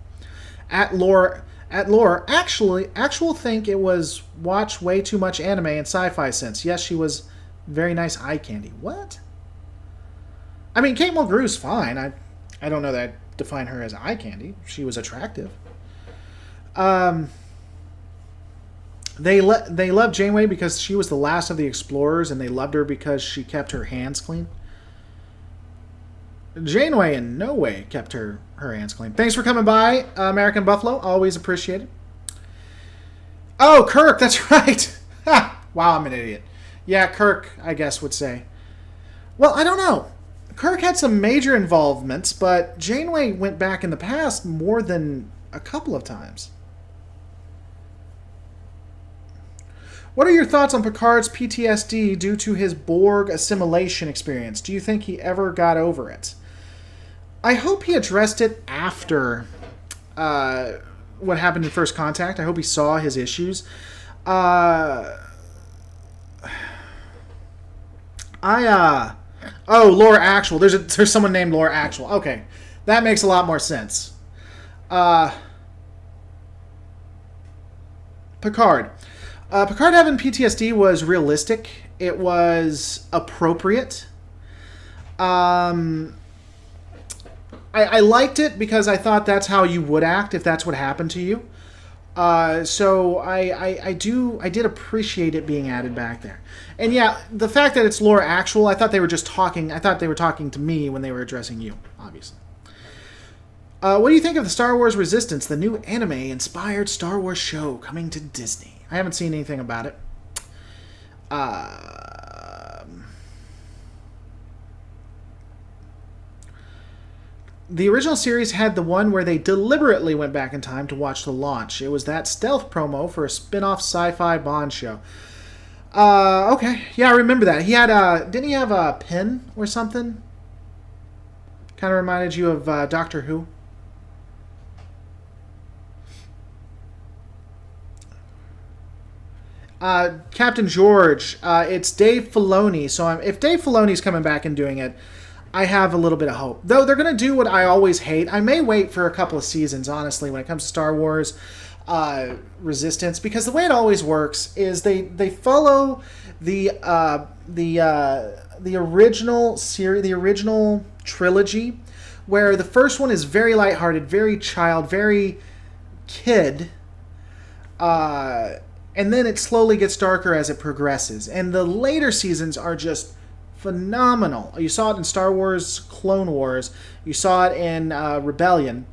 At lore, actual think it was watch way too much anime and sci-fi sense. Yes, she was very nice eye candy. What? I mean, Kate Mulgrew's fine. I don't know that I'd define her as eye candy. She was attractive. They loved Janeway because she was the last of the explorers, and they loved her because she kept her hands clean. Janeway in no way kept her hands clean. Thanks for coming by, American Buffalo. Always appreciated. Oh, Kirk, that's right. Wow, I'm an idiot. Yeah, Kirk, I guess, would say. Well, I don't know. Kirk had some major involvements, but Janeway went back in the past more than a couple of times. What are your thoughts on Picard's PTSD due to his Borg assimilation experience? Do you think he ever got over it? I hope he addressed it after what happened in First Contact. I hope he saw his issues. Oh, Laura Actual. There's someone named Laura Actual. Okay, that makes a lot more sense. Picard. Picard having PTSD was realistic. It was appropriate. I liked it because I thought that's how you would act if that's what happened to you. So I did appreciate it being added back there. And yeah, the fact that it's Laura Actual, I thought they were talking to me when they were addressing you, obviously. What do you think of the Star Wars Resistance, the new anime-inspired Star Wars show coming to Disney? I haven't seen anything about it. The original series had the one where they deliberately went back in time to watch the launch. It was that stealth promo for a spin-off sci-fi Bond show. Okay. Yeah, I remember that. He had didn't he have a pen or something? Kind of reminded you of Doctor Who. Captain George, it's Dave Filoni. So if Dave Filoni's coming back and doing it, I have a little bit of hope. Though they're going to do what I always hate. I may wait for a couple of seasons, honestly, when it comes to Star Wars Resistance, because the way it always works is they follow the original series, the original trilogy, where the first one is very lighthearted, very child, very kid. And then it slowly gets darker as it progresses. And the later seasons are just phenomenal. You saw it in Star Wars Clone Wars. You saw it in Rebellion.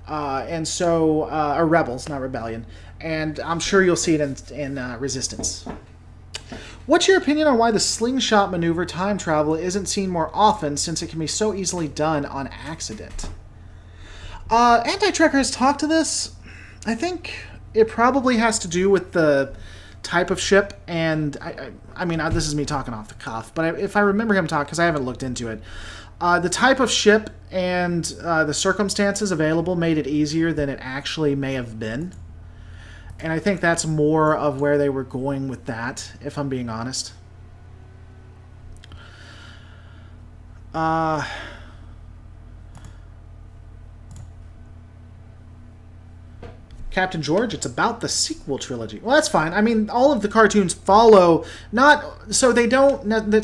Or Rebels, not Rebellion. And I'm sure you'll see it in Resistance. What's your opinion on why the slingshot maneuver time travel isn't seen more often, since it can be so easily done on accident? Anti-Trekker has talked to this. I think it probably has to do with the type of ship, and I mean, this is me talking off the cuff, but if I remember him talking, because I haven't looked into it, the type of ship and the circumstances available made it easier than it actually may have been. And I think that's more of where they were going with that, if I'm being honest. Captain George, it's about the sequel trilogy. Well, that's fine. I mean, all of the cartoons follow, it's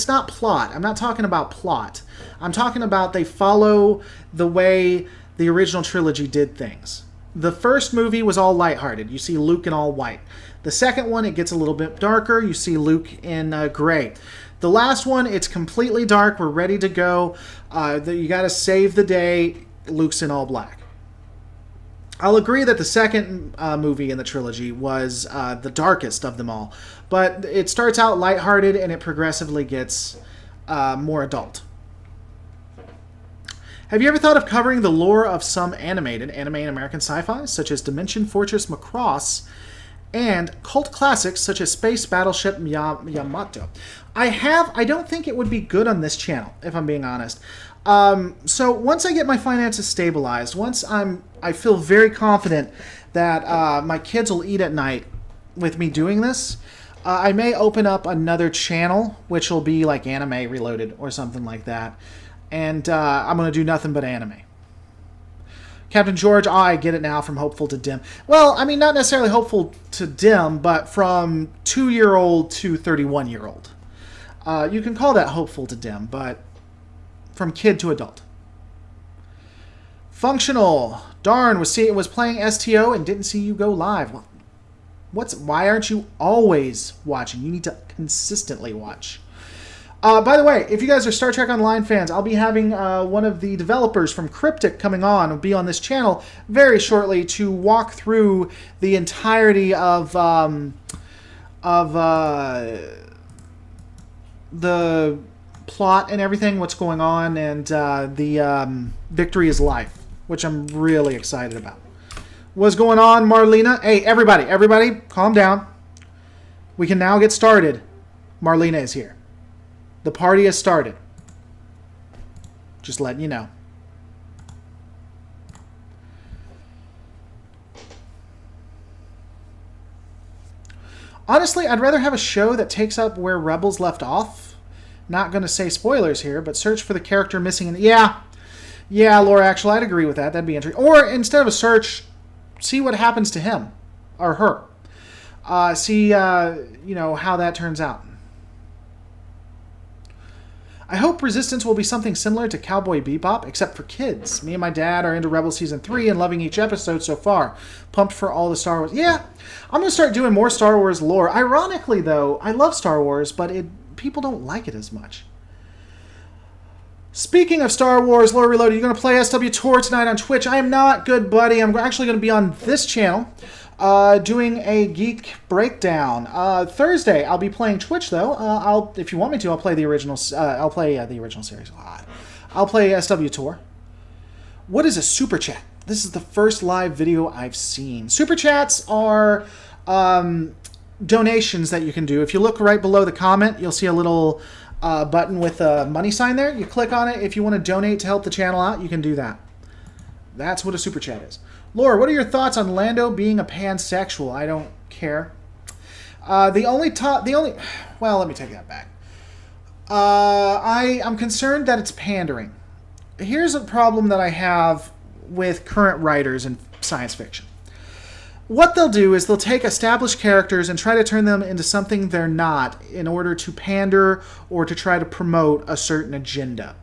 not plot. I'm not talking about plot. I'm talking about they follow the way the original trilogy did things. The first movie was all lighthearted. You see Luke in all white. The second one, it gets a little bit darker. You see Luke in gray. The last one, it's completely dark. We're ready to go. You got to save the day. Luke's in all black. I'll agree that the second movie in the trilogy was the darkest of them all. But it starts out lighthearted and it progressively gets more adult. Have you ever thought of covering the lore of some anime and American sci-fi, such as Dimension Fortress Macross, and cult classics such as Space Battleship Yamato? I have. I don't think it would be good on this channel, if I'm being honest. So once I get my finances stabilized, once I feel very confident that my kids will eat at night with me doing this, I may open up another channel, which will be like Anime Reloaded or something like that. And I'm going to do nothing but anime. Captain George, I get it now, from hopeful to dim. Well, I mean, not necessarily hopeful to dim, but from 2-year-old to 31-year-old. You can call that hopeful to dim, but from kid to adult. Functional. Darn, was playing STO and didn't see you go live. Why aren't you always watching? You need to consistently watch. By the way, if you guys are Star Trek Online fans, I'll be having one of the developers from Cryptic coming on. Will be on this channel very shortly to walk through the entirety of the plot and everything, what's going on, and the Victory is Life, which I'm really excited about. What's going on, Marlena? Hey, everybody, calm down. We can now get started. Marlena is here. The party has started. Just letting you know. Honestly, I'd rather have a show that takes up where Rebels left off. Not going to say spoilers here, but search for the character missing in... Yeah, Laura, actually, I'd agree with that. That'd be interesting. Or instead of a search, see what happens to him or her. See, how that turns out. I hope Resistance will be something similar to Cowboy Bebop, except for kids. Me and my dad are into Rebels Season 3 and loving each episode so far. Pumped for all the Star Wars. Yeah, I'm going to start doing more Star Wars lore. Ironically, though, I love Star Wars, but people don't like it as much. Speaking of Star Wars lore reloaded, you're going to play SW Tour tonight on Twitch. I am not, good buddy. I'm actually going to be on this channel doing a geek breakdown. Thursday, I'll be playing Twitch, though. If you want me to, I'll play the original. I'll play the original series. I'll play SW Tour. What is a super chat? This is the first live video I've seen. Super chats are donations that you can do. If you look right below the comment, you'll see a little button with a money sign there. You click on it. If you want to donate to help the channel out, you can do that. That's what a super chat is. Laura, what are your thoughts on Lando being a pansexual? I don't care. Well, let me take that back. I'm concerned that it's pandering. Here's a problem that I have with current writers in science fiction. What they'll do is they'll take established characters and try to turn them into something they're not in order to pander or to try to promote a certain agenda.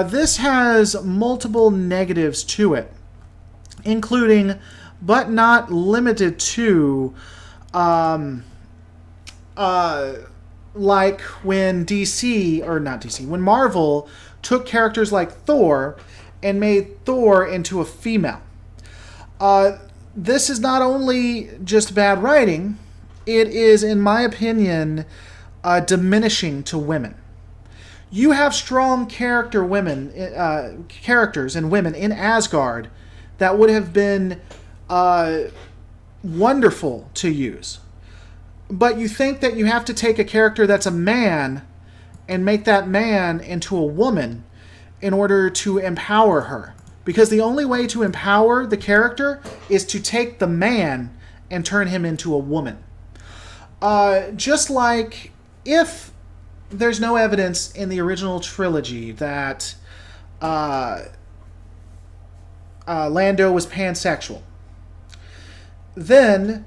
This has multiple negatives to it, including, but not limited to, like when when Marvel took characters like Thor and made Thor into a female. This is not only just bad writing, it is, in my opinion, diminishing to women. You have strong characters and women in Asgard that would have been wonderful to use. But you think that you have to take a character that's a man and make that man into a woman in order to empower her. Because the only way to empower the character is to take the man and turn him into a woman. Just like if there's no evidence in the original trilogy that Lando was pansexual, then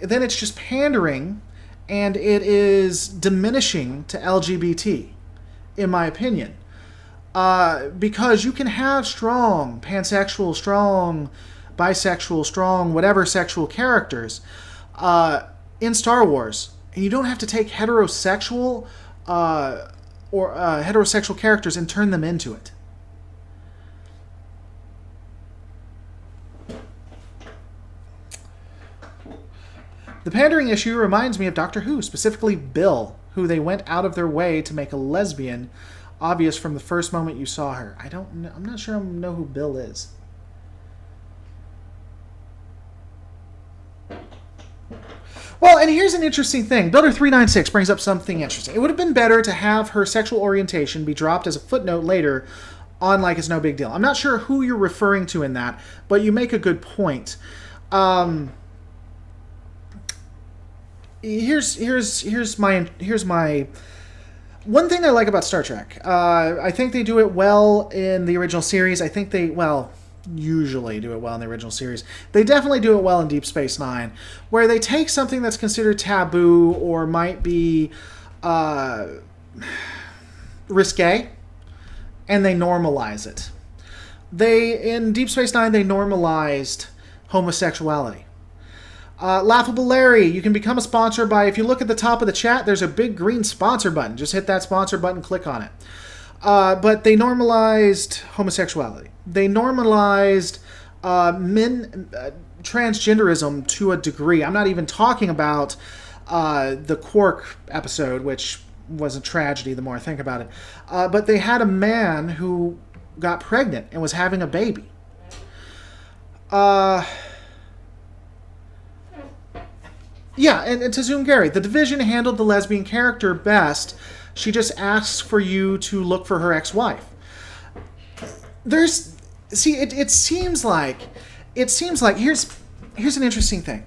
it's just pandering, and it is diminishing to LGBT, in my opinion. Because you can have strong pansexual, strong bisexual, strong whatever sexual characters in Star Wars. And you don't have to take heterosexual heterosexual characters and turn them into it. The pandering issue reminds me of Doctor Who, specifically Bill, who they went out of their way to make a lesbian obvious from the first moment you saw her. I'm not sure I know who Bill is. Well, and here's an interesting thing. Builder396 brings up something interesting. It would have been better to have her sexual orientation be dropped as a footnote later on, like it's no big deal. I'm not sure who you're referring to in that, but you make a good point. Here's my one thing I like about Star Trek. I think they do it well in the original series. I think they, usually do it well in the original series. They definitely do it well in Deep Space Nine, where they take something that's considered taboo or might be risque, and they normalize it. In Deep Space Nine, they normalized homosexuality. Laughable Larry, you can become a sponsor by, if you look at the top of the chat, there's a big green sponsor button. Just hit that sponsor button, click on it. But they normalized homosexuality. They normalized transgenderism to a degree. I'm not even talking about the Quark episode, which was a tragedy the more I think about it. But they had a man who got pregnant and was having a baby. Yeah, and to Zoom Gary, the Division handled the lesbian character best. She just asks for you to look for her ex-wife. It seems like here's an interesting thing.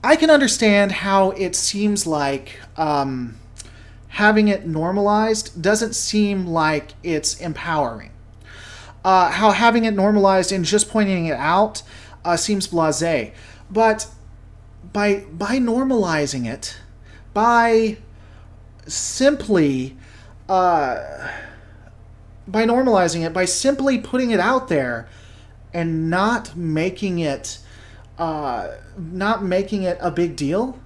I can understand how it seems like having it normalized doesn't seem like it's empowering. How having it normalized and just pointing it out seems blasé. But by normalizing it, by simply putting it out there and not making it a big deal,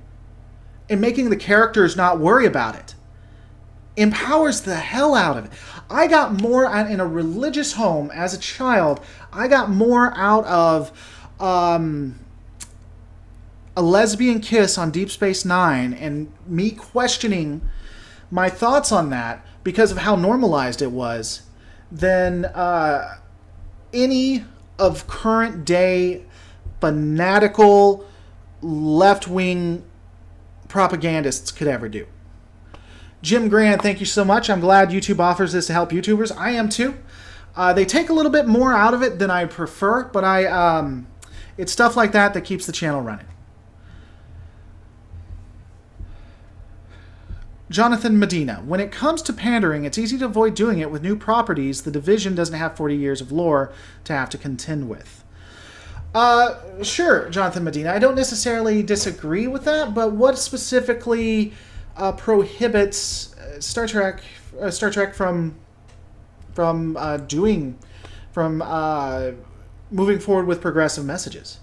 and making the characters not worry about it, empowers the hell out of it. I got more in a religious home as a child. I got more out of a lesbian kiss on Deep Space Nine and me questioning my thoughts on that because of how normalized it was than any of current day fanatical left-wing propagandists could ever do. Jim Grant, thank you so much. I'm glad YouTube offers this to help YouTubers. I am too. They take a little bit more out of it than I prefer, but it's stuff like that that keeps the channel running. Jonathan Medina, when it comes to pandering, it's easy to avoid doing it with new properties. The Division doesn't have 40 years of lore to have to contend with. Sure, Jonathan Medina. I don't necessarily disagree with that, but what specifically prohibits Star Trek from moving forward with progressive messages?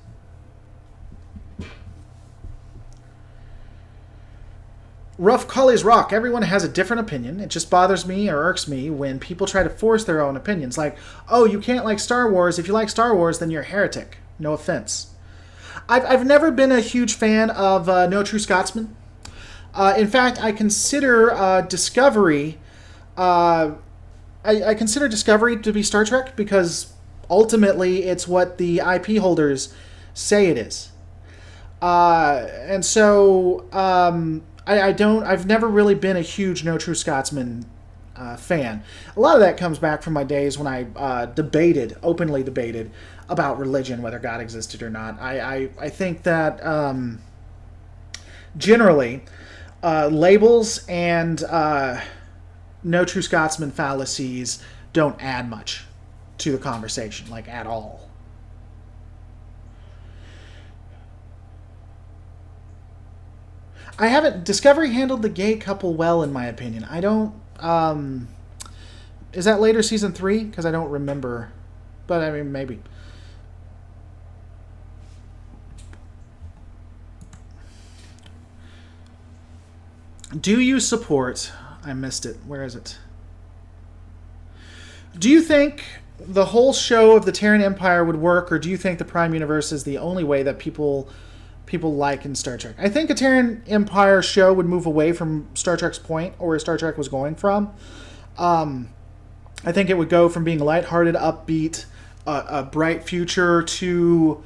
Rough Cully's Rock. Everyone has a different opinion. It just bothers me or irks me when people try to force their own opinions. Like, oh, you can't like Star Wars. If you like Star Wars, then you're a heretic. No offense. I've never been a huge fan of No True Scotsman. In fact, I consider Discovery... I consider Discovery to be Star Trek because ultimately it's what the IP holders say it is. And so... I've never really been a huge No True Scotsman fan. A lot of that comes back from my days when I openly debated about religion, whether God existed or not. I think that generally labels and No True Scotsman fallacies don't add much to the conversation, like at all. Discovery handled the gay couple well, in my opinion. I don't, is that later season 3? Because I don't remember. But, I mean, maybe. Do you support... I missed it. Where is it? Do you think the whole show of the Terran Empire would work, or do you think the Prime Universe is the only way that people like in Star Trek? I think a Terran Empire show would move away from Star Trek's point, or where Star Trek was going from. I think it would go from being lighthearted, upbeat, a bright future to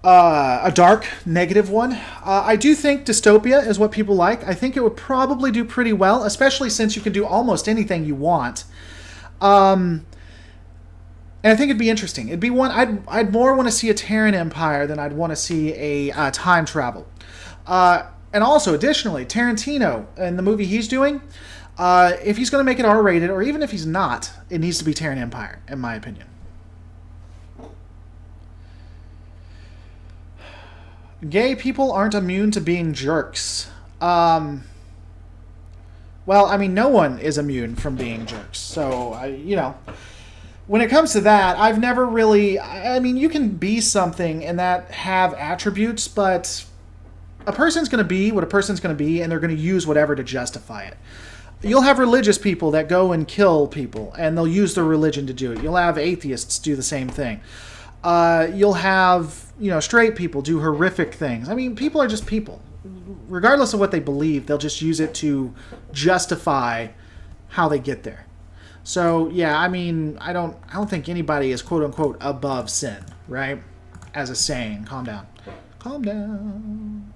a dark, negative one. I do think dystopia is what people like. I think it would probably do pretty well, especially since you can do almost anything you want. And I think it'd be interesting. It'd be one I'd more want to see a Terran Empire than I'd want to see a time travel. And also, additionally, Tarantino and the movie he's doing, if he's going to make it R-rated, or even if he's not, it needs to be Terran Empire, in my opinion. Gay people aren't immune to being jerks. Well, I mean, no one is immune from being jerks. So, when it comes to that, I've never really... I mean, you can be something and that have attributes, but a person's going to be what a person's going to be, and they're going to use whatever to justify it. You'll have religious people that go and kill people, and they'll use their religion to do it. You'll have atheists do the same thing. You'll have, straight people do horrific things. I mean, people are just people. Regardless of what they believe, they'll just use it to justify how they get there. So, yeah, I mean, I don't think anybody is quote-unquote above sin, right? As a saying. Calm down. Calm down.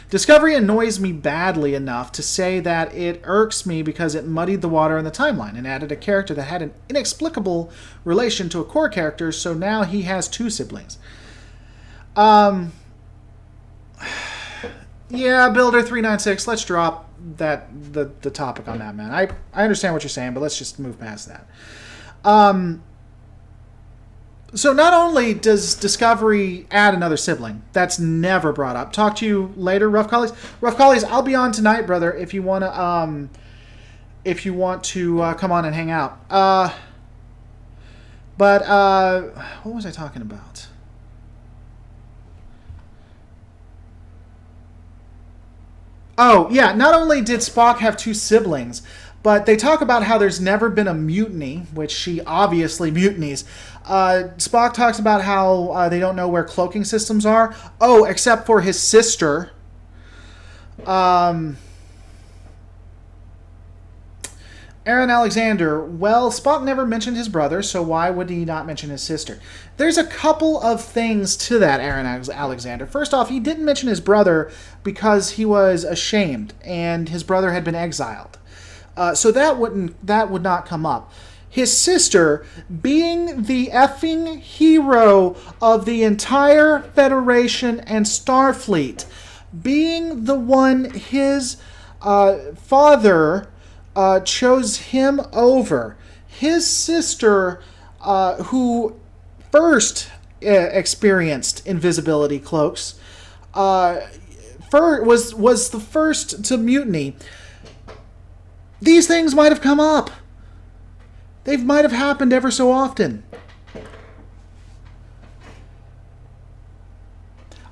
Discovery annoys me badly enough to say that it irks me because it muddied the water in the timeline and added a character that had an inexplicable relation to a core character, so now he has 2 siblings. Yeah, Builder396, let's drop the topic on that, man. I understand what you're saying, but let's just move past that. So not only does Discovery add another sibling, that's never brought up. Talk to you later, Rough Collies. Rough Collies, I'll be on tonight, brother, if you want to come on and hang out. But what was I talking about? Oh, yeah, not only did Spock have 2 siblings, but they talk about how there's never been a mutiny, which she obviously mutinies. Spock talks about how they don't know where cloaking systems are. Oh, except for his sister. And Aaron Alexander, well, Spock never mentioned his brother, so why would he not mention his sister? There's a couple of things to that, Aaron Alexander. First off, he didn't mention his brother because he was ashamed, and his brother had been exiled. So that would not come up. His sister, being the effing hero of the entire Federation and Starfleet, being the one his father chose him over. His sister, who first experienced invisibility cloaks, was the first to mutiny. These things might have come up. They might have happened ever so often.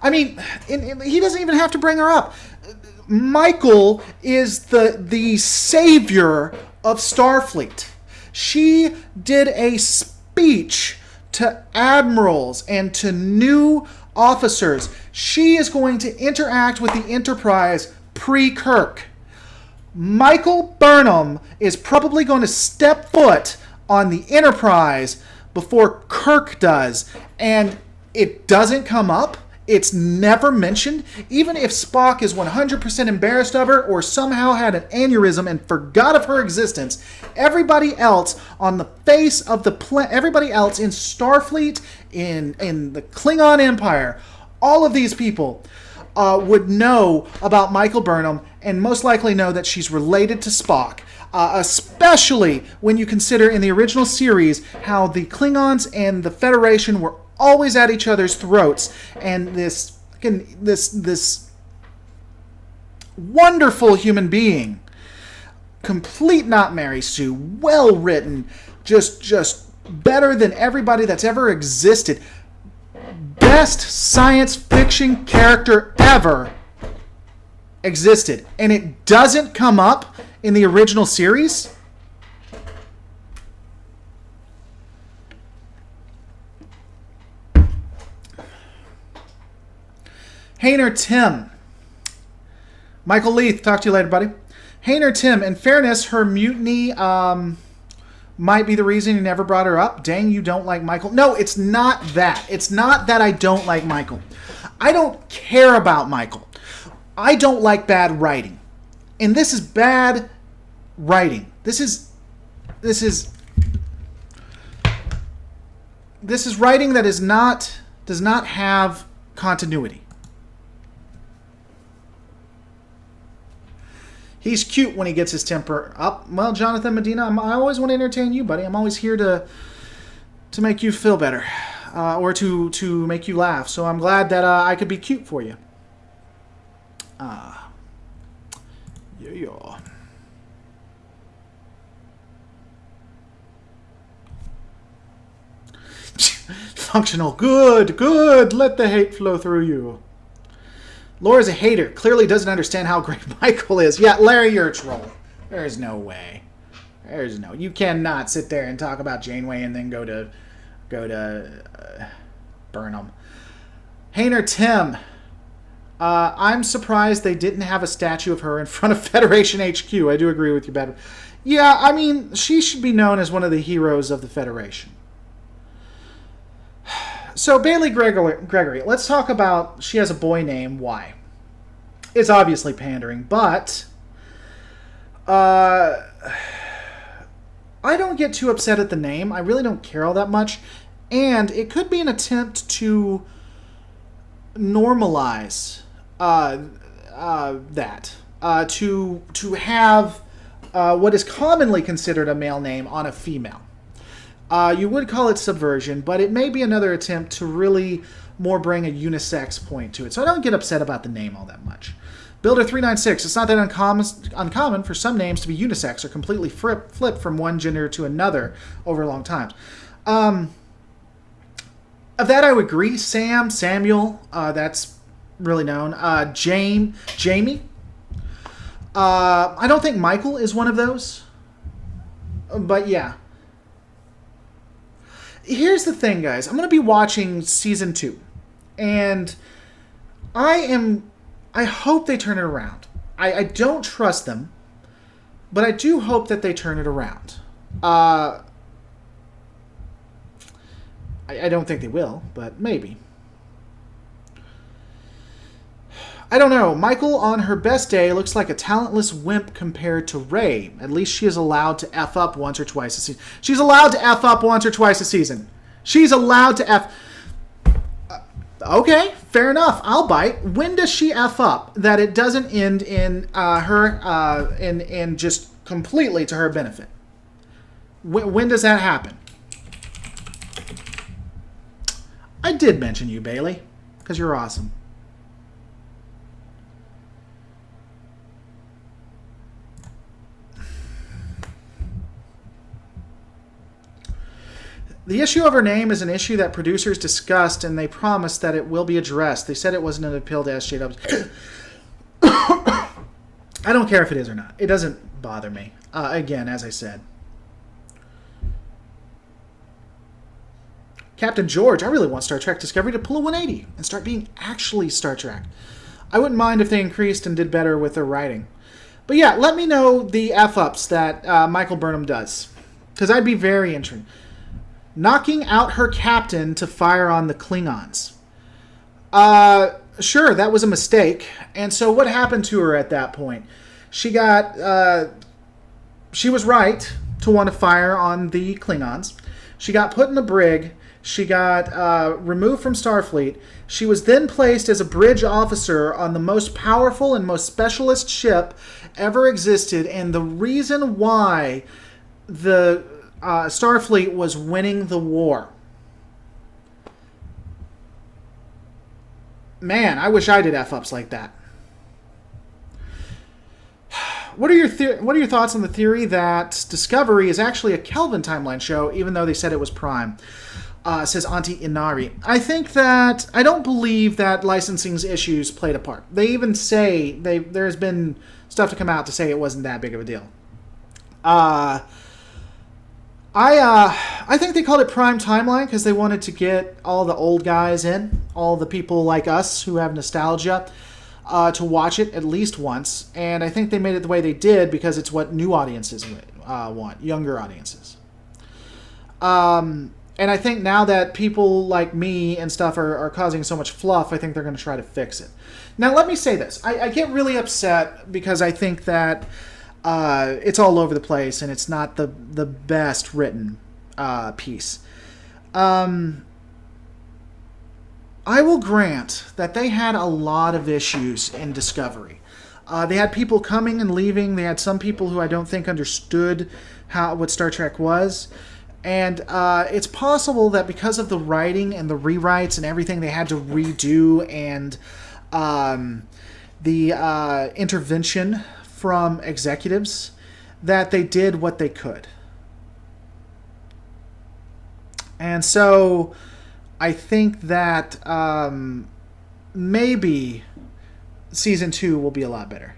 I mean, he doesn't even have to bring her up. Michael is the savior of Starfleet. She did a speech to admirals and to new officers. She is going to interact with the Enterprise pre-Kirk. Michael Burnham is probably going to step foot on the Enterprise before Kirk does. And it doesn't come up. It's never mentioned. Even if Spock is 100% embarrassed of her or somehow had an aneurysm and forgot of her existence, everybody else on the face of the planet, everybody else in Starfleet, in the Klingon Empire, all of these people would know about Michael Burnham and most likely know that she's related to Spock. Especially when you consider in the original series how the Klingons and the Federation were always at each other's throats, and this wonderful human being, complete not Mary Sue, well written, just better than everybody that's ever existed, best science fiction character ever existed, and it doesn't come up in the original series. Hayner Tim. Michael Leith, talk to you later, buddy. Hayner Tim, in fairness, her mutiny might be the reason you never brought her up. Dang, you don't like Michael. No, it's not that. It's not that I don't like Michael. I don't care about Michael. I don't like bad writing. And this is bad writing. This is writing that does not have continuity. He's cute when he gets his temper up. Well, Jonathan Medina, I always want to entertain you, buddy. I'm always here to make you feel better, or to make you laugh. So I'm glad that I could be cute for you. Yeah. Functional. Good. Let the hate flow through you. Laura's a hater. Clearly doesn't understand how great Michael is. Yeah, Larry, you're a troll. There's no way. You cannot sit there and talk about Janeway and then go to Burnham. Hayner Tim. I'm surprised they didn't have a statue of her in front of Federation HQ. I do agree with you, Bad. Yeah, I mean, she should be known as one of the heroes of the Federation. So, Bailey Gregory, let's talk about, she has a boy name, why? It's obviously pandering, but I don't get too upset at the name. I really don't care all that much. And it could be an attempt to normalize that. To have what is commonly considered a male name on a female. You would call it subversion, but it may be another attempt to really more bring a unisex point to it. So I don't get upset about the name all that much. Builder396, it's not that uncommon for some names to be unisex or completely flip from one gender to another over long times. Of that I would agree. Samuel, that's really known. Jamie. I don't think Michael is one of those. But yeah. Here's the thing, guys. I'm going to be watching season 2. And I hope they turn it around. I don't trust them. But I do hope that they turn it around. I don't think they will, but maybe. I don't know. Michael, on her best day, looks like a talentless wimp compared to Ray. At least she is allowed to F up once or twice a season. She's allowed to F up once or twice a season. She's allowed to F... Okay, fair enough. I'll bite. When does she F up that it doesn't end in in just completely to her benefit? When does that happen? I did mention you, Bailey, because you're awesome. The issue of her name is an issue that producers discussed, and they promised that it will be addressed. They said it wasn't an appeal to SJWs. I don't care if it is or not. It doesn't bother me. Again, as I said. Captain George, I really want Star Trek Discovery to pull a 180 and start being actually Star Trek. I wouldn't mind if they increased and did better with their writing. But yeah, let me know the F-ups that Michael Burnham does, because I'd be very interested. Knocking out her captain to fire on the Klingons. Sure, that was a mistake. And so what happened to her at that point? She got... she was right to want to fire on the Klingons. She got put in a brig. She got removed from Starfleet. She was then placed as a bridge officer on the most powerful and most specialist ship ever existed. And the reason why the... Starfleet was winning the war. Man, I wish I did F-ups like that. What are your thoughts on the theory that Discovery is actually a Kelvin timeline show, even though they said it was Prime? Says Auntie Inari. I don't believe that licensing's issues played a part. They even say there's been stuff to come out to say it wasn't that big of a deal. I think they called it Prime Timeline because they wanted to get all the old guys in, all the people like us who have nostalgia, to watch it at least once. And I think they made it the way they did because it's what new audiences want, younger audiences. And I think now that people like me and stuff are causing so much fluff, I think they're going to try to fix it. Now, let me say this. I get really upset because I think that... it's all over the place, and it's not the best written piece. I will grant that they had a lot of issues in Discovery. They had people coming and leaving. They had some people who I don't think understood what Star Trek was. And it's possible that because of the writing and the rewrites and everything they had to redo, and the intervention from executives, that they did what they could. And so I think that maybe season 2 will be a lot better.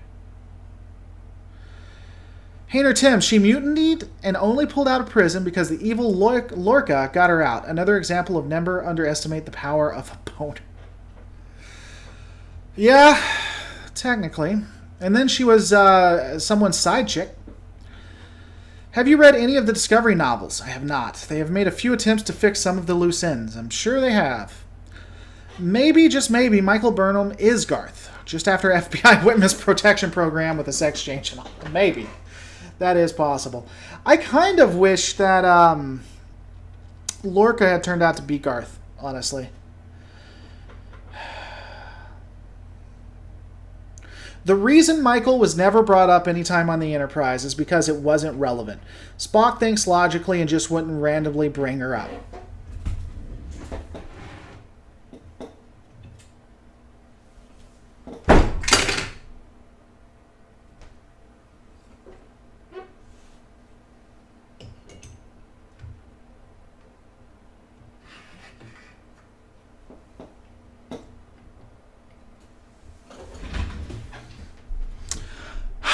Hayner Tim, she mutinied and only pulled out of prison because the evil Lorca got her out. Another example of never underestimate the power of a boner. Yeah, technically. And then she was someone's side chick. Have you read any of the Discovery novels? I have not. They have made a few attempts to fix some of the loose ends. I'm sure they have. Maybe, just maybe, Michael Burnham is Garth. Just after FBI Witness Protection Program with a sex change and all. Maybe. That is possible. I kind of wish that Lorca had turned out to be Garth, honestly. The reason Michael was never brought up anytime on the Enterprise is because it wasn't relevant. Spock thinks logically and just wouldn't randomly bring her up.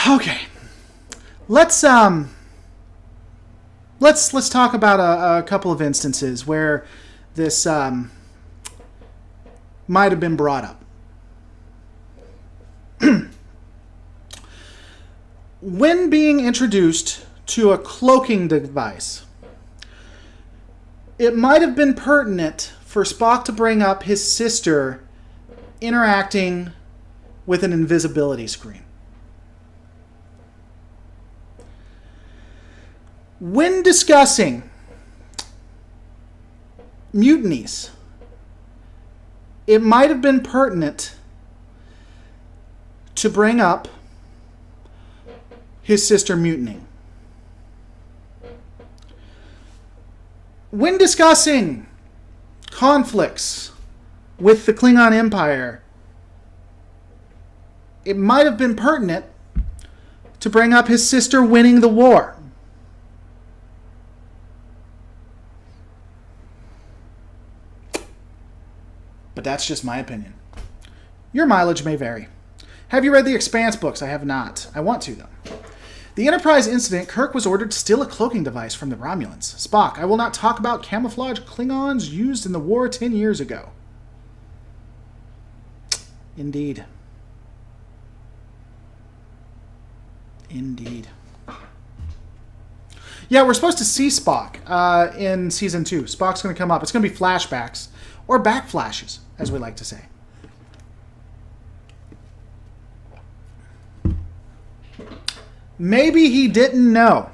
Okay, let's talk about a couple of instances where this might have been brought up. When being introduced to a cloaking device, it might have been pertinent for Spock to bring up his sister interacting with an invisibility screen. When discussing mutinies, it might have been pertinent to bring up his sister mutinying. When discussing conflicts with the Klingon Empire, it might have been pertinent to bring up his sister winning the war. But that's just my opinion. Your mileage may vary. Have you read the Expanse books? I have not. I want to, though. The Enterprise incident, Kirk was ordered to steal a cloaking device from the Romulans. Spock, I will not talk about camouflage Klingons used in the war 10 years ago. Indeed. Indeed. Yeah, we're supposed to see Spock in Season 2. Spock's going to come up. It's going to be flashbacks, or backflashes, as we like to say. Maybe he didn't know.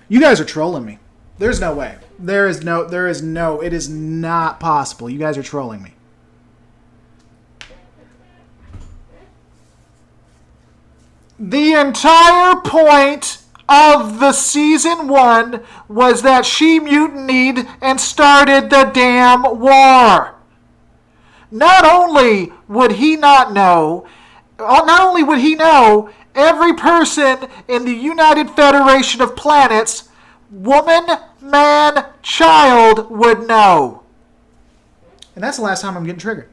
You guys are trolling me. There's no way. There is no, it is not possible. You guys are trolling me. The entire point of the season 1 was that she mutinied and started the damn war. Not only would he know, every person in the United Federation of Planets, woman, man, child, would know. And that's the last time I'm getting triggered.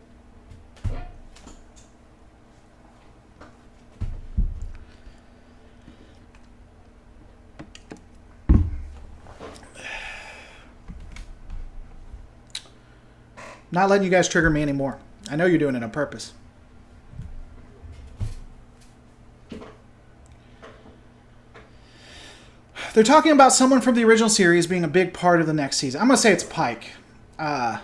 Not letting you guys trigger me anymore. I know you're doing it on purpose. They're talking about someone from the original series being a big part of the next season. I'm going to say it's Pike. I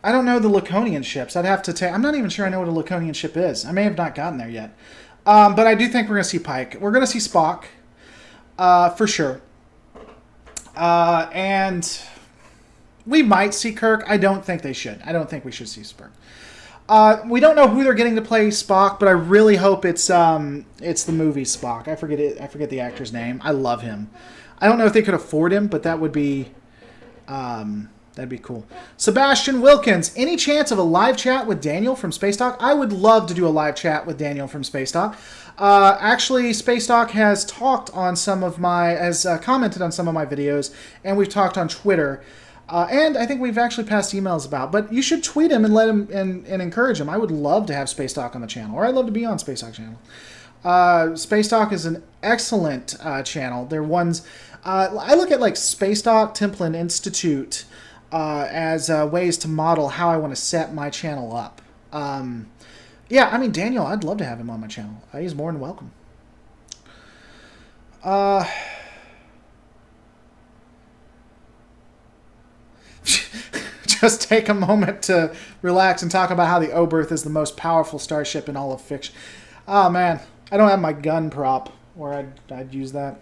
don't know the Laconian ships. I'd have to take... I'm not even sure I know what a Laconian ship is. I may have not gotten there yet. But I do think we're going to see Pike. We're going to see Spock. For sure. And we might see Kirk. I don't think they should. I don't think we should see Spock. We don't know who they're getting to play Spock, but I really hope it's the movie Spock. I forget it. I forget the actor's name. I love him. I don't know if they could afford him, but that would be that'd be cool. Sebastian Wilkins. Any chance of a live chat with Daniel from Space Talk? I would love to do a live chat with Daniel from Space Talk. Actually, Space Talk has talked on commented on some of my videos, and we've talked on Twitter, and I think we've actually passed emails about. But you should tweet him and let him and encourage him. I would love to have Space Talk on the channel, or I'd love to be on Space Talk channel. Space Talk is an excellent channel. They're ones I look at like Space Talk, Temple and Institute as ways to model how I want to set my channel up. Yeah, I mean, Daniel, I'd love to have him on my channel. He's more than welcome. Just take a moment to relax and talk about how the Oberth is the most powerful starship in all of fiction. Oh, man. I don't have my gun prop where I'd use that.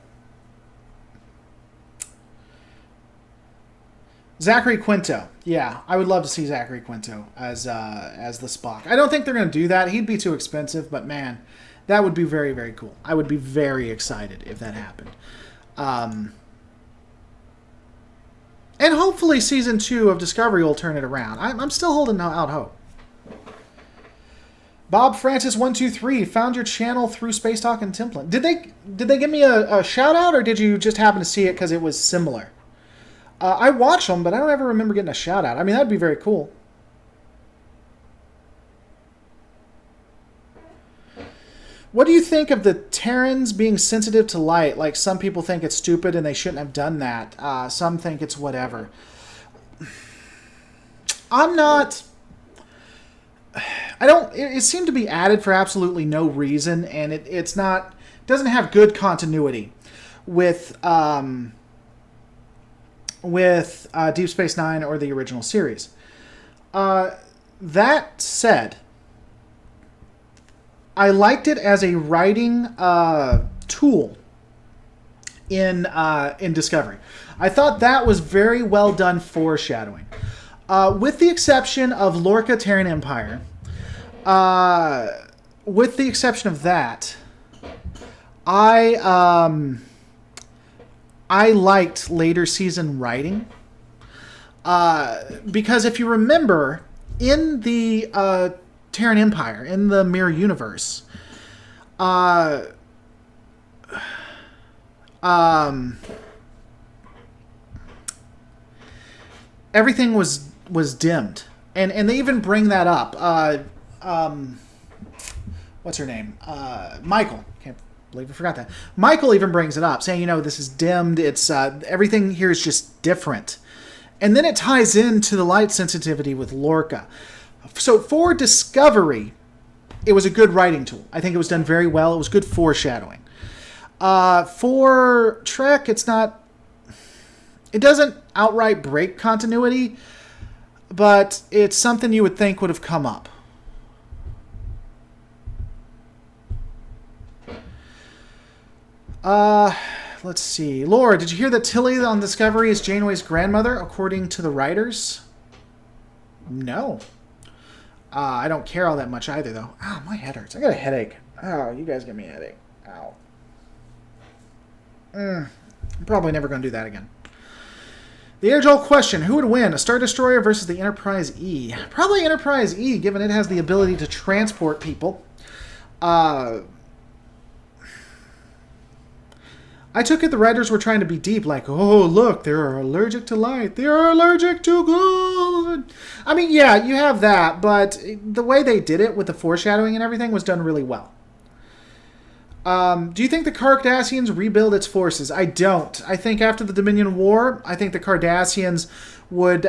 Zachary Quinto. Yeah, I would love to see Zachary Quinto as the Spock. I don't think they're going to do that. He'd be too expensive, but man, that would be very, very cool. I would be very excited if that happened. And hopefully Season 2 of Discovery will turn it around. I'm still holding out hope. Bob Francis 123 found your channel through Space Talk and Template. Did they give me a shout out, or did you just happen to see it because it was similar? I watch them, but I don't ever remember getting a shout out. I mean, that'd be very cool. What do you think of the Terrans being sensitive to light? Like, some people think it's stupid and they shouldn't have done that. Some think it's whatever. I'm not... I don't... It seemed to be added for absolutely no reason, and it's not... doesn't have good continuity with Deep Space Nine or the original series. That said, I liked it as a writing tool in Discovery. I thought that was very well done foreshadowing. With the exception of Lorca Terran Empire, with the exception of that, I liked later season writing. Because if you remember, in the Terran Empire, in the Mirror Universe, everything was dimmed. And they even bring that up. What's her name? Michael. Can't believe I forgot that. Michael even brings it up, saying, this is dimmed. It's everything here is just different. And then it ties into the light sensitivity with Lorca. So for Discovery, it was a good writing tool. I think it was done very well. It was good foreshadowing. For Trek, it's not... It doesn't outright break continuity, but it's something you would think would have come up. Let's see. Laura, did you hear that Tilly on Discovery is Janeway's grandmother, according to the writers? No. I don't care all that much either, though. Ow, my head hurts. I got a headache. Oh, you guys give me a headache. Ow. I'm probably never going to do that again. The age-old question, who would win, a Star Destroyer versus the Enterprise E? Probably Enterprise E, given it has the ability to transport people. I took it the writers were trying to be deep, like, oh, look, they're allergic to light. They're allergic to good. I mean, yeah, you have that, but the way they did it with the foreshadowing and everything was done really well. Do you think the Cardassians rebuild its forces? I don't. I think after the Dominion War, I think the Cardassians would...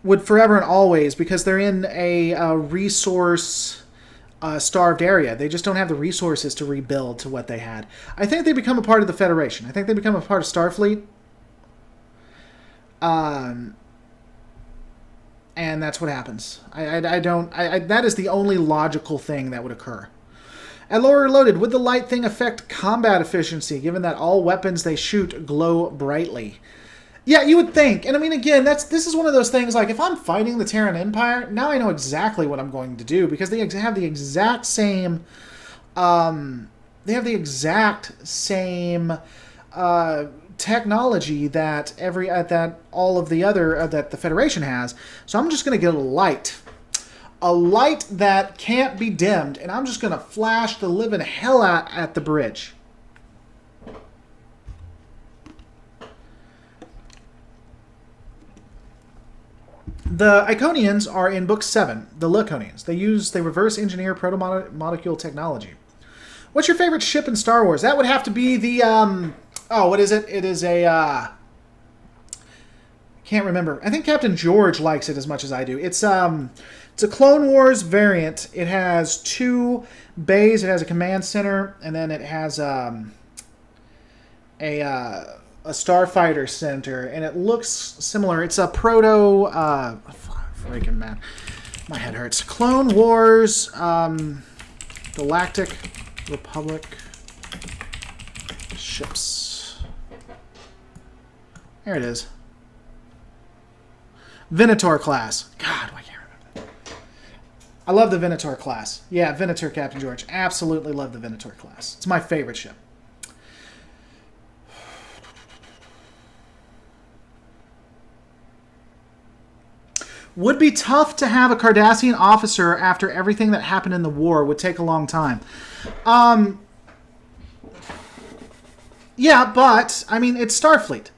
would forever and always, because they're in a resource... starved area. They just don't have the resources to rebuild to what they had. I think they become a part of the Federation. I think they become a part of Starfleet. And that's what happens. That is the only logical thing that would occur. At Lower Loaded, would the light thing affect combat efficiency, given that all weapons they shoot glow brightly? Yeah, you would think. And I mean, again, this is one of those things, like, if I'm fighting the Terran Empire, now I know exactly what I'm going to do, because they have the exact same... technology that all of the other that the Federation has. So I'm just going to get a light that can't be dimmed, and I'm just going to flash the living hell out at the bridge. The Iconians are in Book 7, the Laconians. They reverse engineer proto-molecule technology. What's your favorite ship in Star Wars? That would have to be the what is it? It is a can't remember. I think Captain George likes it as much as I do. It's a Clone Wars variant. It has 2 bays. It has a command center, and then it has a starfighter center, and it looks similar. It's a proto freaking man. My head hurts. Clone Wars Galactic Republic ships. There it is. Venator class. God, why can't I remember that? I love the Venator class. Yeah, Venator, Captain George. Absolutely love the Venator class. It's my favorite ship. Would be tough to have a Cardassian officer after everything that happened in the war. Would take a long time. Yeah, but I mean, it's Starfleet.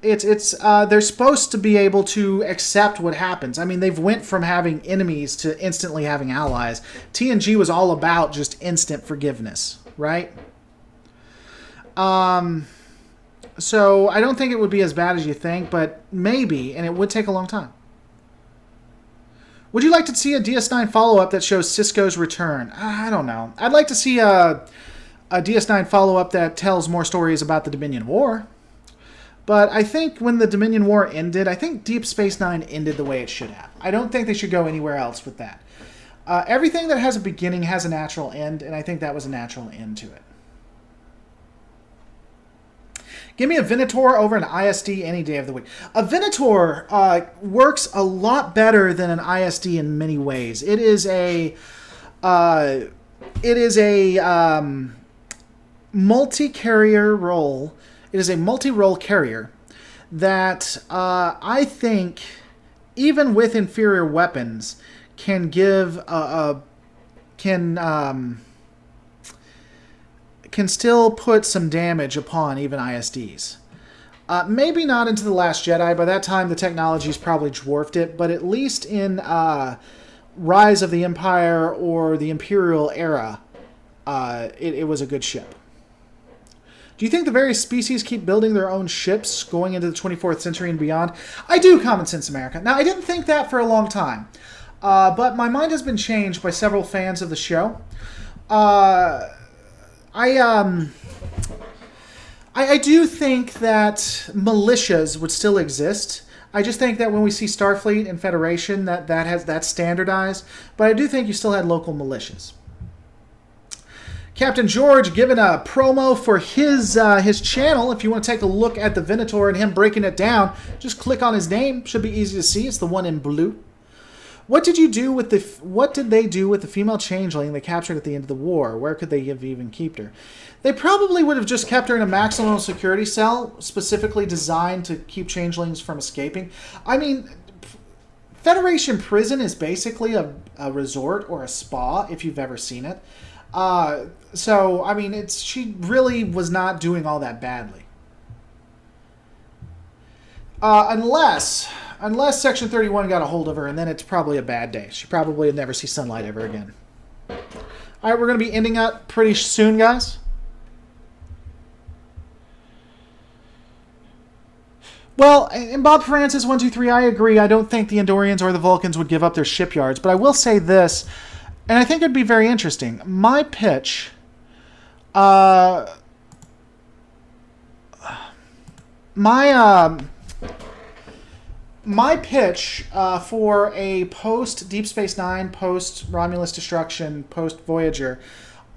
They're supposed to be able to accept what happens. I mean, they've went from having enemies to instantly having allies. TNG was all about just instant forgiveness, right? So I don't think it would be as bad as you think, but maybe, and it would take a long time. Would you like to see a DS9 follow-up that shows Sisko's return? I don't know. I'd like to see a DS9 follow-up that tells more stories about the Dominion War. But I think when the Dominion War ended, I think Deep Space Nine ended the way it should have. I don't think they should go anywhere else with that. Everything that has a beginning has a natural end, and I think that was a natural end to it. Give me a Venator over an ISD any day of the week. A Venator works a lot better than an ISD in many ways. It is a multi-carrier role. It is a multi-role carrier that I think, even with inferior weapons, can give can still put some damage upon even ISDs. Maybe not into The Last Jedi. By that time, the technology's probably dwarfed it. But at least in Rise of the Empire or the Imperial era, it was a good ship. Do you think the various species keep building their own ships going into the 24th century and beyond? I do, Common Sense America. Now, I didn't think that for a long time. But my mind has been changed by several fans of the show. I do think that militias would still exist. I just think that when we see Starfleet and Federation, that's standardized. But I do think you still had local militias. Captain George giving a promo for his channel. If you want to take a look at the Venator and him breaking it down, just click on his name. Should be easy to see. It's the one in blue. What did they do with the female changeling they captured at the end of the war? Where could they have even kept her? They probably would have just kept her in a maximum security cell, specifically designed to keep changelings from escaping. I mean, Federation Prison is basically a resort or a spa, if you've ever seen it. So, I mean, she really was not doing all that badly. Unless Section 31 got a hold of her, and then it's probably a bad day. She probably would never see sunlight ever again. All right, we're going to be ending up pretty soon, guys. Well, and Bob Francis 123, I agree. I don't think the Andorians or the Vulcans would give up their shipyards, but I will say this, and I think it'd be very interesting. My pitch, my pitch for a post Deep Space Nine, post Romulus destruction, post Voyager,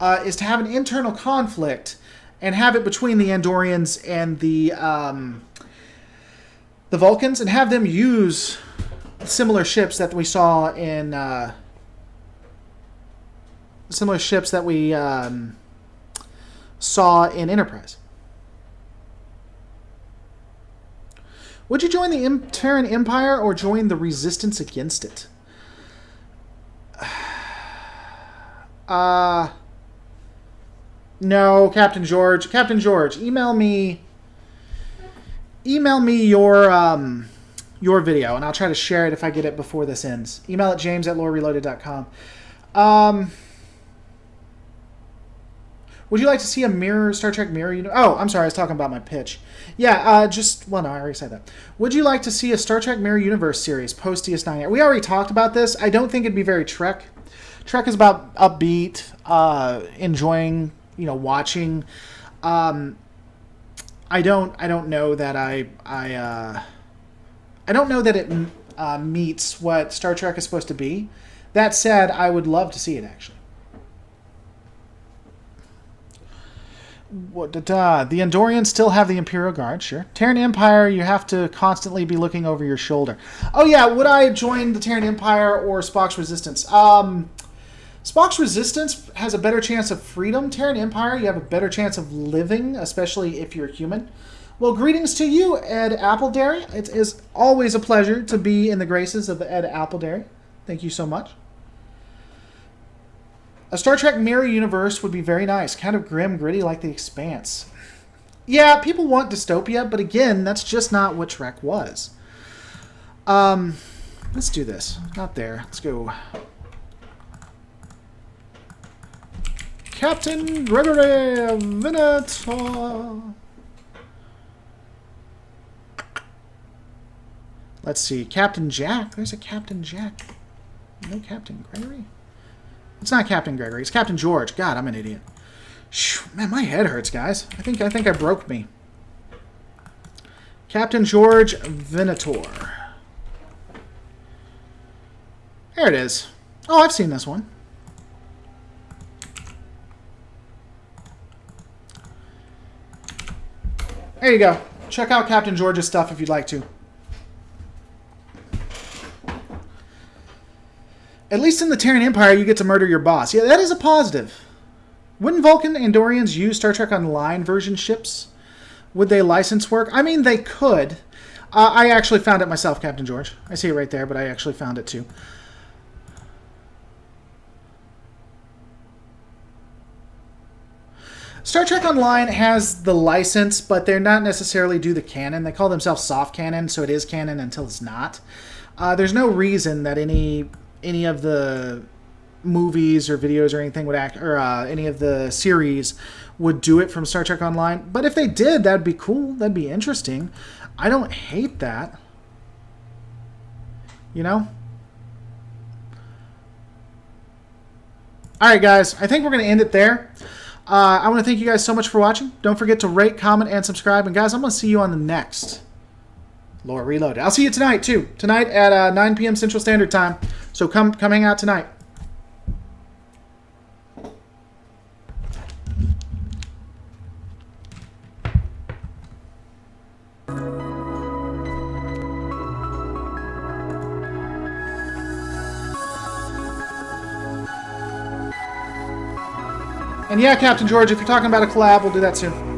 is to have an internal conflict and have it between the Andorians and the Vulcans, and have them use similar ships that we saw in saw in Enterprise. Would you join the Terran Empire or join the Resistance against it? No, Captain George. Captain George, email me your video, and I'll try to share it if I get it before this ends. Email at james@lorereloaded.com. Would you like to see a Star Trek mirror? Oh, I'm sorry, I was talking about my pitch. Yeah, no, I already said that. Would you like to see a Star Trek Mirror Universe series post DS9? We already talked about this. I don't think it'd be very Trek. Trek is about upbeat, enjoying, watching. I don't know that I don't know that it meets what Star Trek is supposed to be. That said, I would love to see it actually. The Andorians still have the Imperial Guard, sure. Terran Empire, you have to constantly be looking over your shoulder. Oh yeah, would I join the Terran Empire or Spock's Resistance? Spock's Resistance has a better chance of freedom. Terran Empire, you have a better chance of living, especially if you're human. Well, greetings to you, Ed Appleberry. It is always a pleasure to be in the graces of Ed Appleberry. Thank you so much. A Star Trek mirror universe would be very nice. Kind of grim, gritty, like The Expanse. Yeah, people want dystopia, but again, that's just not what Trek was. Let's do this. Not there. Let's go. Captain Gregory Venator. Let's see. Captain Jack. There's a Captain Jack. No Captain Gregory? It's not Captain Gregory. It's Captain George. God, I'm an idiot. Man, my head hurts, guys. I think I broke me. Captain George Venator. There it is. Oh, I've seen this one. There you go. Check out Captain George's stuff if you'd like to. At least in the Terran Empire, you get to murder your boss. Yeah, that is a positive. Wouldn't Vulcan Andorians use Star Trek Online version ships? Would they license work? I mean, they could. I actually found it myself, Captain George. I see it right there, but I actually found it too. Star Trek Online has the license, but they're not necessarily do the canon. They call themselves soft canon, so it is canon until it's not. There's no reason that any of the movies or videos or anything would any of the series would do it from Star Trek Online. But if they did, that'd be cool. That'd be interesting. I don't hate that. You know? Alright, guys. I think we're going to end it there. I want to thank you guys so much for watching. Don't forget to rate, comment, and subscribe. And guys, I'm going to see you on the next Lore Reloaded. I'll see you tonight, too. Tonight at 9 p.m. Central Standard Time. So come hang out tonight. And yeah, Captain George, if you're talking about a collab, we'll do that soon.